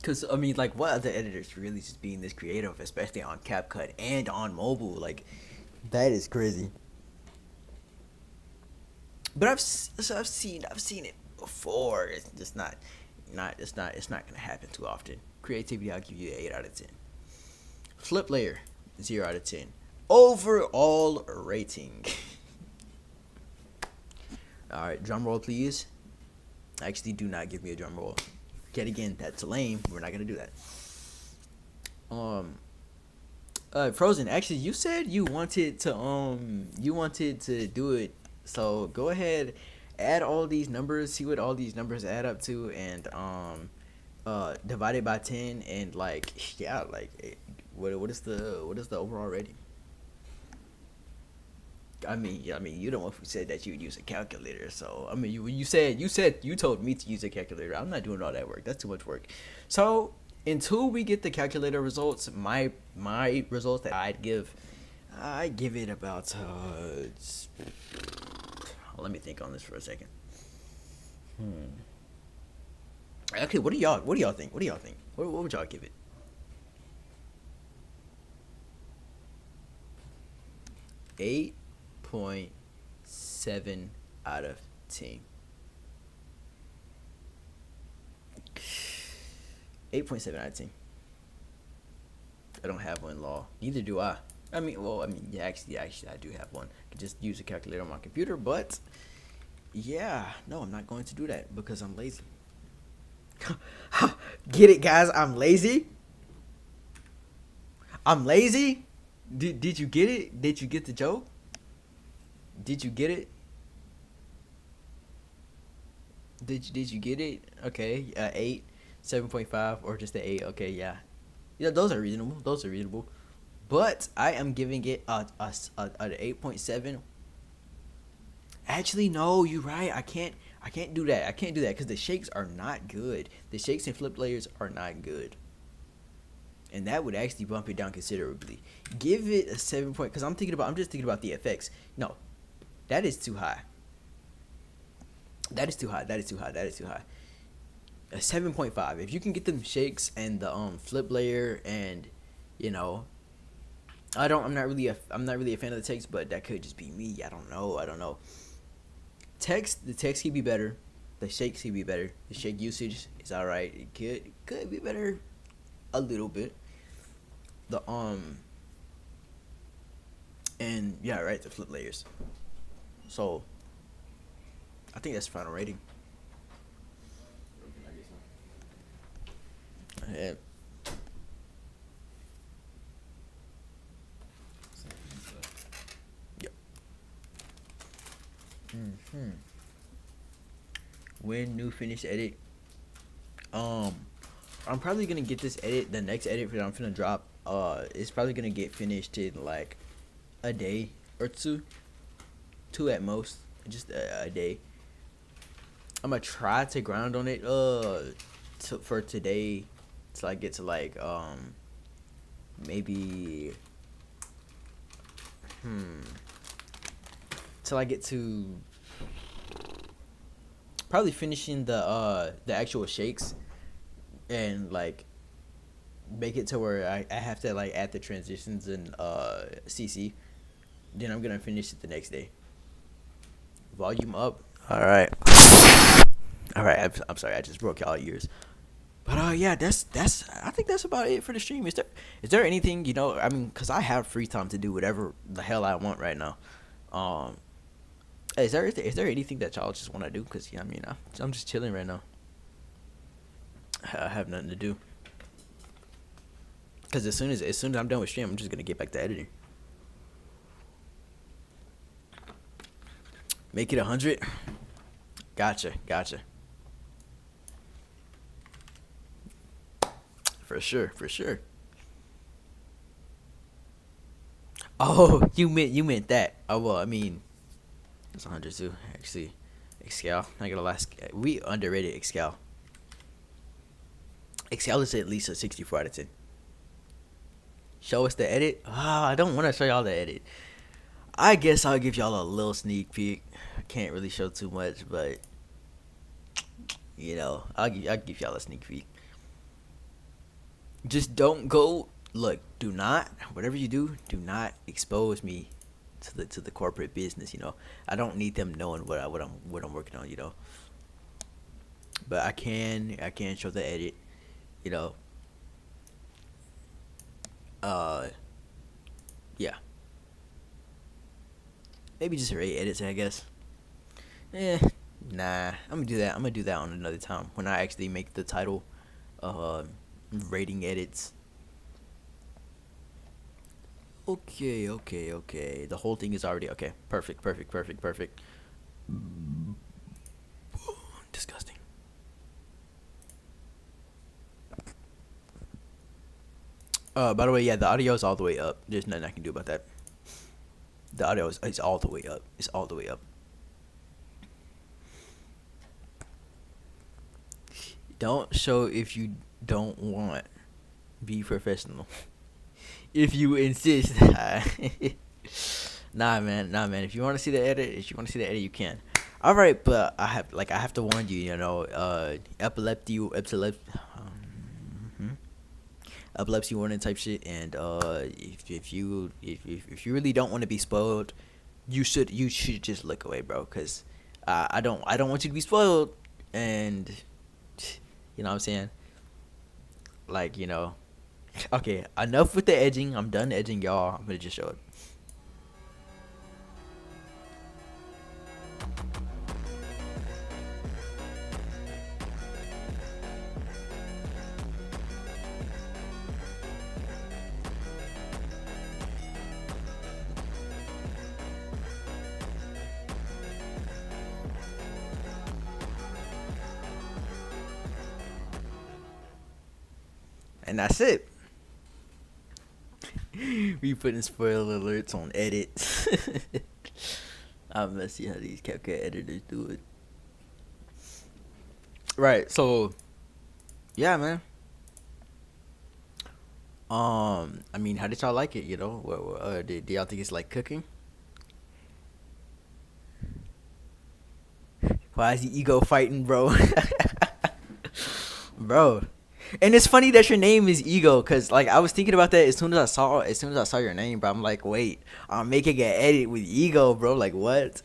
Cause I mean, like, what other editors really just being this creative, especially on CapCut and on mobile? Like, that is crazy. But I've seen it before. It's just not gonna happen too often. Creativity, I'll give you an 8 out of 10. Flip layer, 0 out of 10. Overall rating. All right, drum roll, please. Actually, do not give me a drum roll. Yet again, that's lame. We're not gonna do that. Frozen. Actually, you said you wanted to do it. So go ahead, add all these numbers, see what all these numbers add up to, and divide it by 10, and like yeah, like what is the overall rating? You don't know if we said that you would use a calculator. So I mean, you told me to use a calculator. I'm not doing all that work. That's too much work. So until we get the calculator results, my results that I give it about. Let me think on this for a second. Okay, what do y'all think? What would y'all give it? 8.7 out of 10. 8.7 out of 10. I don't have one, law. Neither do I. Yeah, actually, I do have one. I can just use a calculator on my computer, but yeah, no, I'm not going to do that because I'm lazy. Get it, guys? I'm lazy. I'm lazy. Did you get it? Did you get the joke? Did you get it? Did you get it? Okay, 8, 7.5, or just the 8. Okay, yeah, yeah, those are reasonable. But I am giving it a 8.7. Actually, no, you're right. I can't do that. I can't do that because the shakes are not good. The shakes and flip layers are not good, and that would actually bump it down considerably. Give it a 7 point because I'm just thinking about the effects. No, that is too high. That is too high. A 7.5. If you can get them shakes and the flip layer, and you know, I'm not really a fan of the text, but that could just be me. I don't know. The text could be better. The shakes could be better. The shake usage is all right. It could be better a little bit. The and yeah, right, the flip layers. So I think that's the final rating. Yeah. Yep. When new finished edit. Um, I'm probably gonna get this edit. The next edit that I'm gonna drop. It's probably gonna get finished in like a day or two, two at most, just a day. I'm gonna try to grind on it. For today, till I get to like maybe till I get to probably finishing the actual shakes, and like make it to where I have to like add the transitions in CC. Then I'm gonna finish it the next day. Volume up. All right. All right. I'm sorry. I just broke y'all ears. But yeah, that's. I think that's about it for the stream. Is there anything I mean, cause I have free time to do whatever the hell I want right now. Um, is there anything that y'all just want to do? Cause yeah, I mean, I'm just chilling right now. I have nothing to do. Cause as soon as I'm done with stream, I'm just gonna get back to editing. Make it 100. Gotcha. For sure, for sure. Oh, you meant that. Oh well, I mean, it's 100 too. Actually, Excal. Not gonna lie, we underrated Excal. Excal is at least a 64 out of 10. Show us the edit. I don't want to show y'all the edit. I guess I'll give y'all a little sneak peek. I can't really show too much, but I'll give y'all a sneak peek. Just don't go. Look, do not, whatever you do not expose me to the corporate business. I don't need them knowing what I'm working on. But I can show the edit. You know, uh, yeah, maybe just rate edits, I guess. Eh, nah, I'm gonna do that on another time when I actually make the title, uh, rating edits. Okay. The whole thing is already okay. Perfect. Disgusting. By the way, yeah, the audio is all the way up. There's nothing I can do about that. The audio is all the way up. It's all the way up. Don't show if you don't want. Be professional. If you insist. Nah, man. If you want to see the edit, you can. All right, but I have to warn you. Epilepsy warning type shit. And if you really don't want to be spoiled, you should just look away, bro. Cause I don't want you to be spoiled. And you know what I'm saying? Like. Okay, enough with the edging. I'm done edging, y'all. I'm gonna just show it. And that's it. We putting spoiler alerts on edits. I'm gonna see how these CapCut editors do it. Right. So yeah, man. I mean, how did y'all like it? Did y'all think it's like cooking? Why is the ego fighting, bro? Bro. And it's funny that your name is Ego, cause like I was thinking about that as soon as I saw your name, bro. I'm like, wait, I'm making an edit with Ego, bro. Like what?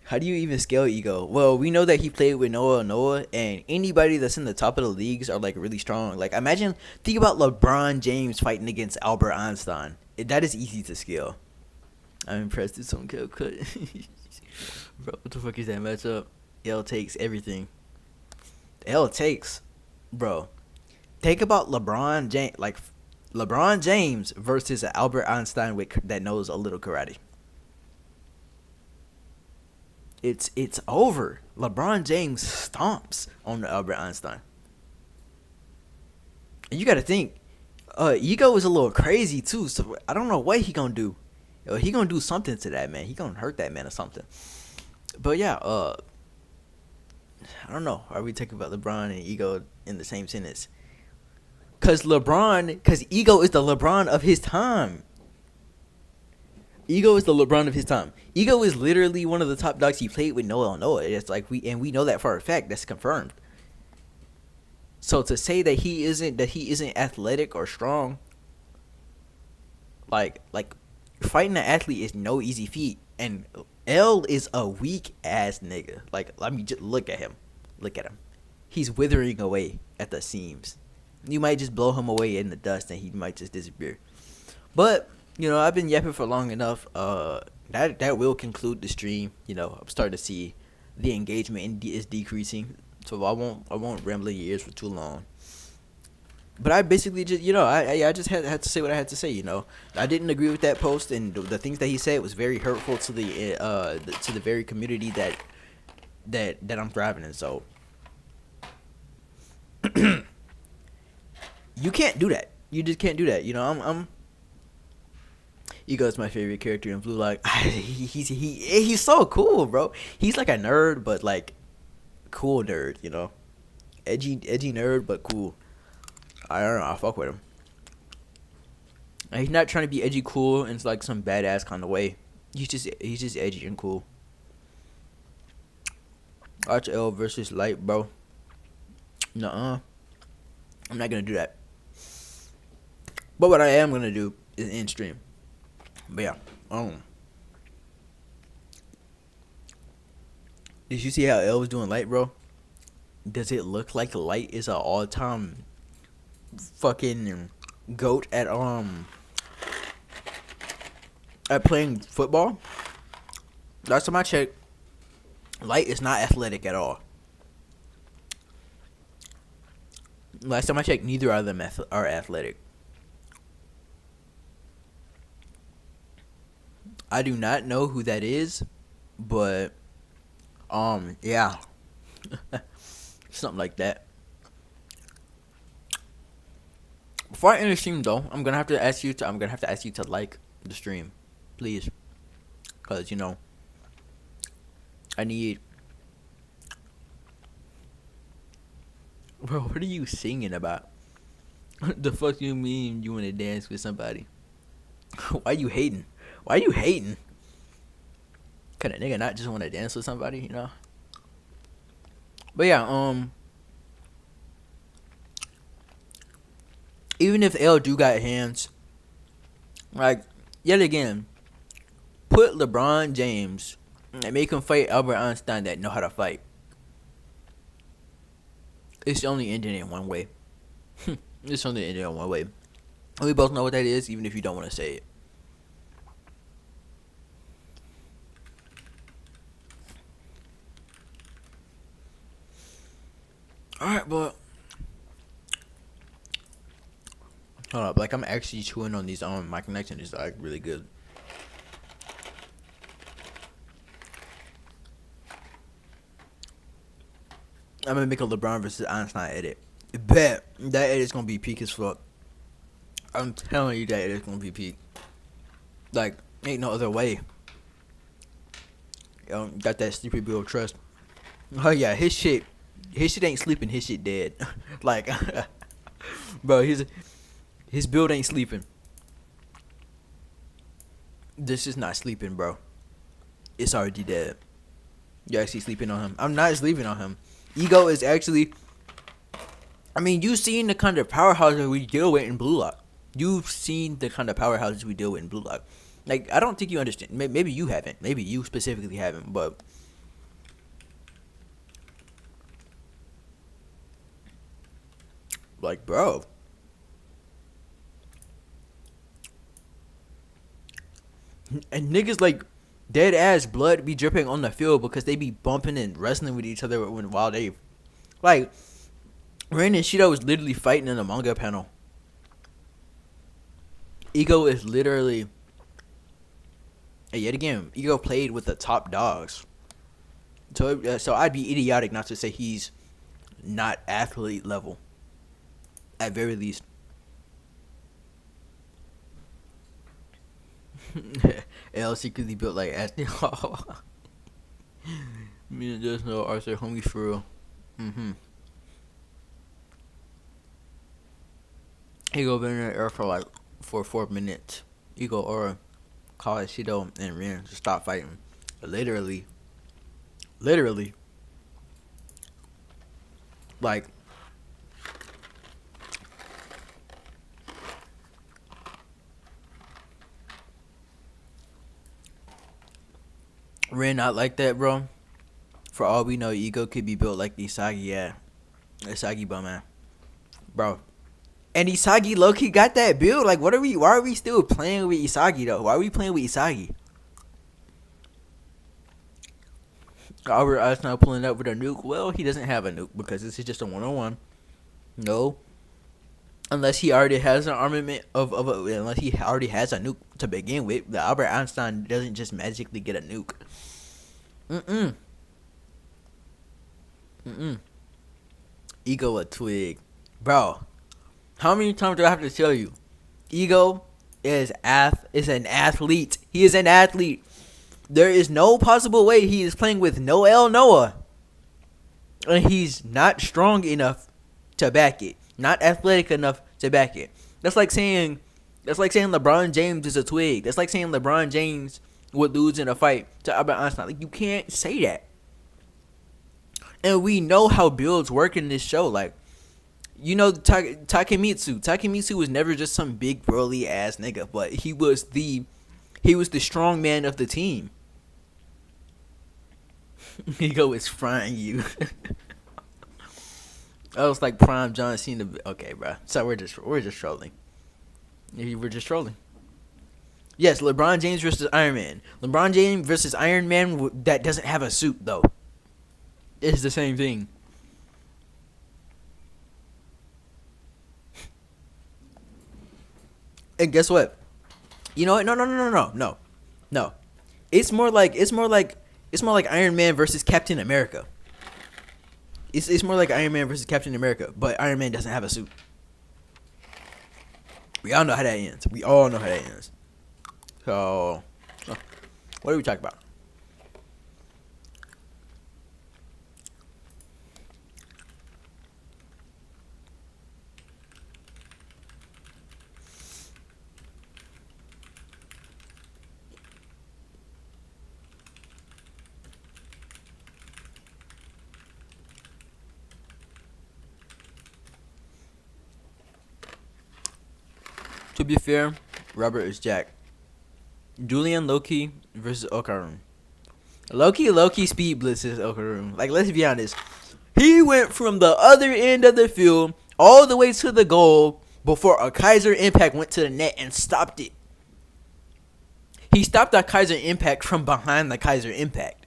How do you even scale Ego? Well, we know that he played with Noah, and anybody that's in the top of the leagues are like really strong. Like think about LeBron James fighting against Albert Einstein. That is easy to scale. I'm impressed with some cut. Bro, what the fuck is that matchup? L takes everything. L takes. Bro, think about LeBron James versus Albert Einstein that knows a little karate. It's over. LeBron James stomps on Albert Einstein. And you got to think, Ego is a little crazy too. So I don't know what he gonna do. He gonna do something to that man. He gonna hurt that man or something. But yeah, I don't know. Are we talking about LeBron and Ego in the same sentence? Cause Ego is the LeBron of his time. Ego is the LeBron of his time. Ego is literally one of the top dogs. He played with Noah. It's like we know that for a fact. That's confirmed. So to say that he isn't athletic or strong, like fighting an athlete is no easy feat. And L is a weak ass nigga. Like, let me just look at him. Look at him. He's withering away at the seams. You might just blow him away in the dust and he might just disappear. But, I've been yapping for long enough. That will conclude the stream. I'm starting to see the engagement is decreasing. So I won't ramble in your ears for too long. But I basically just, I just had to say what I had to say. I didn't agree with that post, and the things that he said was very hurtful to the very community that I'm thriving in. So you can't do that. You just can't do that. I'm Ego's my favorite character in Blue Lock. He's so cool, bro. He's like a nerd, but like cool nerd. Edgy nerd, but cool. I don't know. I fuck with him. And he's not trying to be edgy cool in like some badass kind of way. He's just edgy and cool. Arch L versus Light, bro. Nuh-uh. I'm not gonna do that. But what I am gonna do is end stream. But yeah. Did you see how L was doing Light, bro? Does it look like Light is an all-time fucking goat at playing football? Last time I checked, Light is not athletic at all. Last time I checked, neither of them are athletic. I do not know who that is, but yeah. Something like that. Before I end the stream, though, I'm gonna have to ask you to like the stream, please, cause I need. Bro, what are you singing about? What the fuck you mean you wanna dance with somebody? Why you hating? Why you hating? Can a nigga not just wanna dance with somebody, But yeah, even if L do got hands, like, yet again, put LeBron James and make him fight Albert Einstein that know how to fight. It's only ending in one way. It's only ending in one way. And we both know what that is, even if you don't want to say it. Alright, but hold up, like I'm actually chewing on these my connection is like really good. I'm gonna make a LeBron versus Einstein edit. Bet that edit's gonna be peak as fuck. I'm telling you that edit's gonna be peak. Like, ain't no other way. Got that sleepy Bill trust. Oh yeah, his shit ain't sleeping, his shit dead. Like bro, his build ain't sleeping. This is not sleeping, bro. It's already dead. You're actually sleeping on him. I'm not sleeping on him. Ego is actually, I mean, you've seen the kind of powerhouses we deal with in Blue Lock. You've seen the kind of powerhouses we deal with in Blue Lock. Like, I don't think you understand. Maybe you haven't. Maybe you specifically haven't. But like, bro, and niggas like dead ass blood be dripping on the field because they be bumping and wrestling with each other while they like. Ren and Shido was literally fighting in a manga panel. Ego is literally, and yet again, Ego played with the top dogs. So I'd be idiotic not to say he's not athlete level, at very least. L secretly built like Ashley Hall. Me and just know Arthur homie for real. Ego been in the air for 4 minutes. Ego or call Shido and Ren to stop fighting. Literally, like, Ren not like that, bro. For all we know, Ego could be built like Isagi, yeah. Isagi bum man. Bro. And Isagi low-key got that build. Like, why are we still playing with Isagi, though? Why are we playing with Isagi? Albert Einstein pulling up with a nuke. Well, he doesn't have a nuke because this is just a one-on-one. No. Unless he already has an armament unless he already has a nuke to begin with. The Albert Einstein doesn't just magically get a nuke. Ego a twig. Bro, how many times do I have to tell you? Ego is an athlete. He is an athlete. There is no possible way he is playing with Noel Noah. And he's not strong enough to back it. Not athletic enough to back it. That's like saying LeBron James is a twig. That's like saying LeBron James would lose in a fight to Albert Einstein. Like, you can't say that. And we know how builds work in this show. Like, you know, Takemitsu. Takemitsu was never just some big burly ass nigga, but he was the strong man of the team. Ego is frying you. I was like Prime John Cena. Okay, bro. So we're just trolling. We're just trolling. Yes, LeBron James versus Iron Man. LeBron James versus Iron Man that doesn't have a suit though. It's the same thing. And guess what? You know what? No. It's more like Iron Man versus Captain America. It's more like Iron Man versus Captain America, but Iron Man doesn't have a suit. We all know how that ends. So, what are we talking about? To be fair, Robert is Jack. Julian Loki versus Okarun. Loki speed blitzes Okarun. Like, let's be honest. He went from the other end of the field all the way to the goal before a Kaiser Impact went to the net and stopped it. He stopped the Kaiser Impact from behind the Kaiser Impact.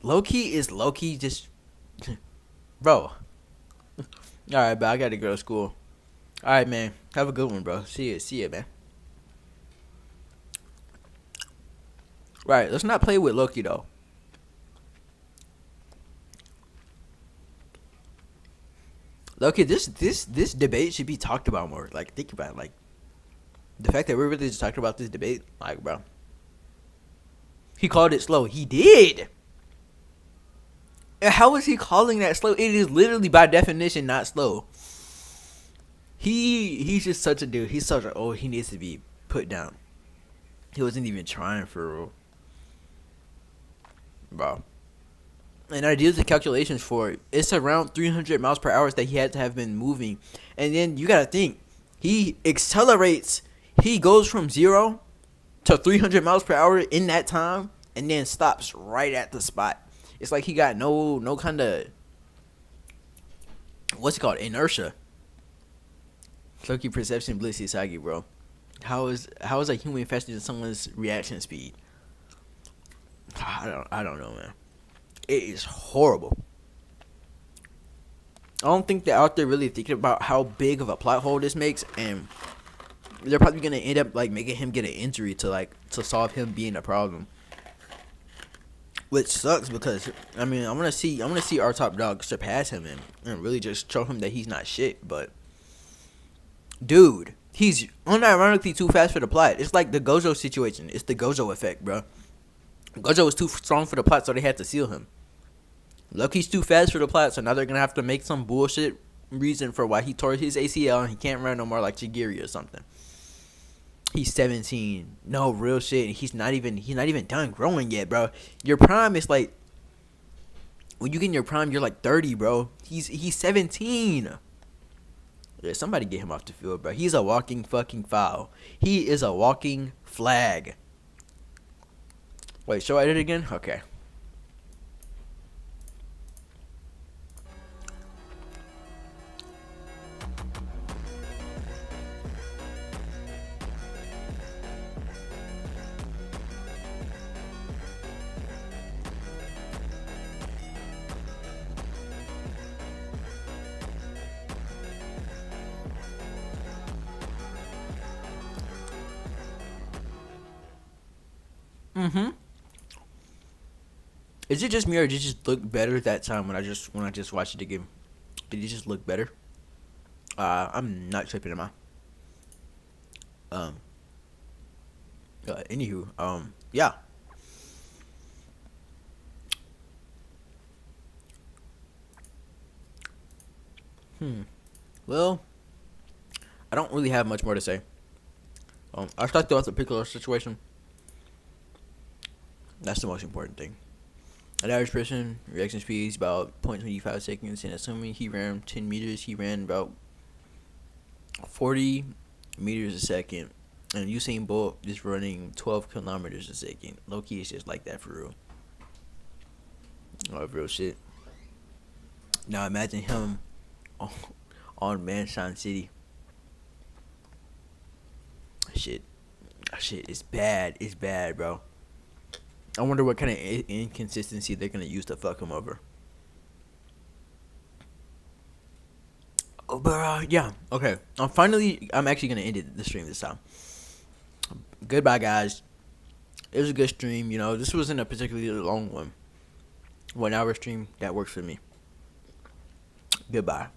Loki is Loki just... Bro. Alright, but I gotta go to school. Alright, man. Have a good one, bro. See ya, man. Right, let's not play with Loki, though. Loki, this debate should be talked about more. Like, think about it. Like, the fact that we're really just talking about this debate, like, bro. He called it slow. He did. And how is he calling that slow? It is literally, by definition, not slow. He's just such a dude. He's such a he needs to be put down. He wasn't even trying for real. Bro. And I did the calculations for it. It's around 300 miles per hour that he had to have been moving. And then you gotta think, he accelerates. He goes from 0 to 300 miles per hour in that time, and then stops right at the spot. It's like he got no kind of, what's it called, inertia. Loki perception blitz Isagi, bro. How is a human faster than someone's reaction speed? I don't know, man. It is horrible. I don't think they're out there really thinking about how big of a plot hole this makes, and they're probably gonna end up like making him get an injury to solve him being a problem. Which sucks because I mean I wanna see our top dog surpass him and really just show him that he's not shit, but dude, he's unironically too fast for the plot. It's like the Gojo situation. It's the Gojo effect, bro. Gojo was too strong for the plot, so they had to seal him. Loki's too fast for the plot, so now they're gonna have to make some bullshit reason for why he tore his ACL and he can't run no more like Chigiri or something. He's 17. No, real shit. He's not even done growing yet, bro. Your prime is like, when you get in your prime, you're like 30, bro. He's 17. Yeah, somebody get him off the field, bro. He's a walking fucking foul. He is a walking flag. Wait, should I edit again? Okay. Mm-hmm. Is it just me or did it just look better that time when I just watched it again? Did it just look better? I'm not tripping, am I? Um. Anywho. Yeah. Hmm. Well, I don't really have much more to say. I talked about the Piccolo situation. That's the most important thing. An average person reaction speed is about 0.25 seconds, and assuming he ran 10 meters, he ran about 40 meters a second. And Usain Bolt is running 12 kilometers a second. Loki is just like that for real. Oh, real shit. Now imagine him on, on Manshine City. Shit. Shit, it's bad. It's bad, bro. I wonder what kind of inconsistency they're gonna use to fuck him over. Oh, but yeah, okay. I'm actually gonna end it the stream this time. Goodbye, guys. It was a good stream. You know, this wasn't a particularly long one. 1 hour stream that works for me. Goodbye.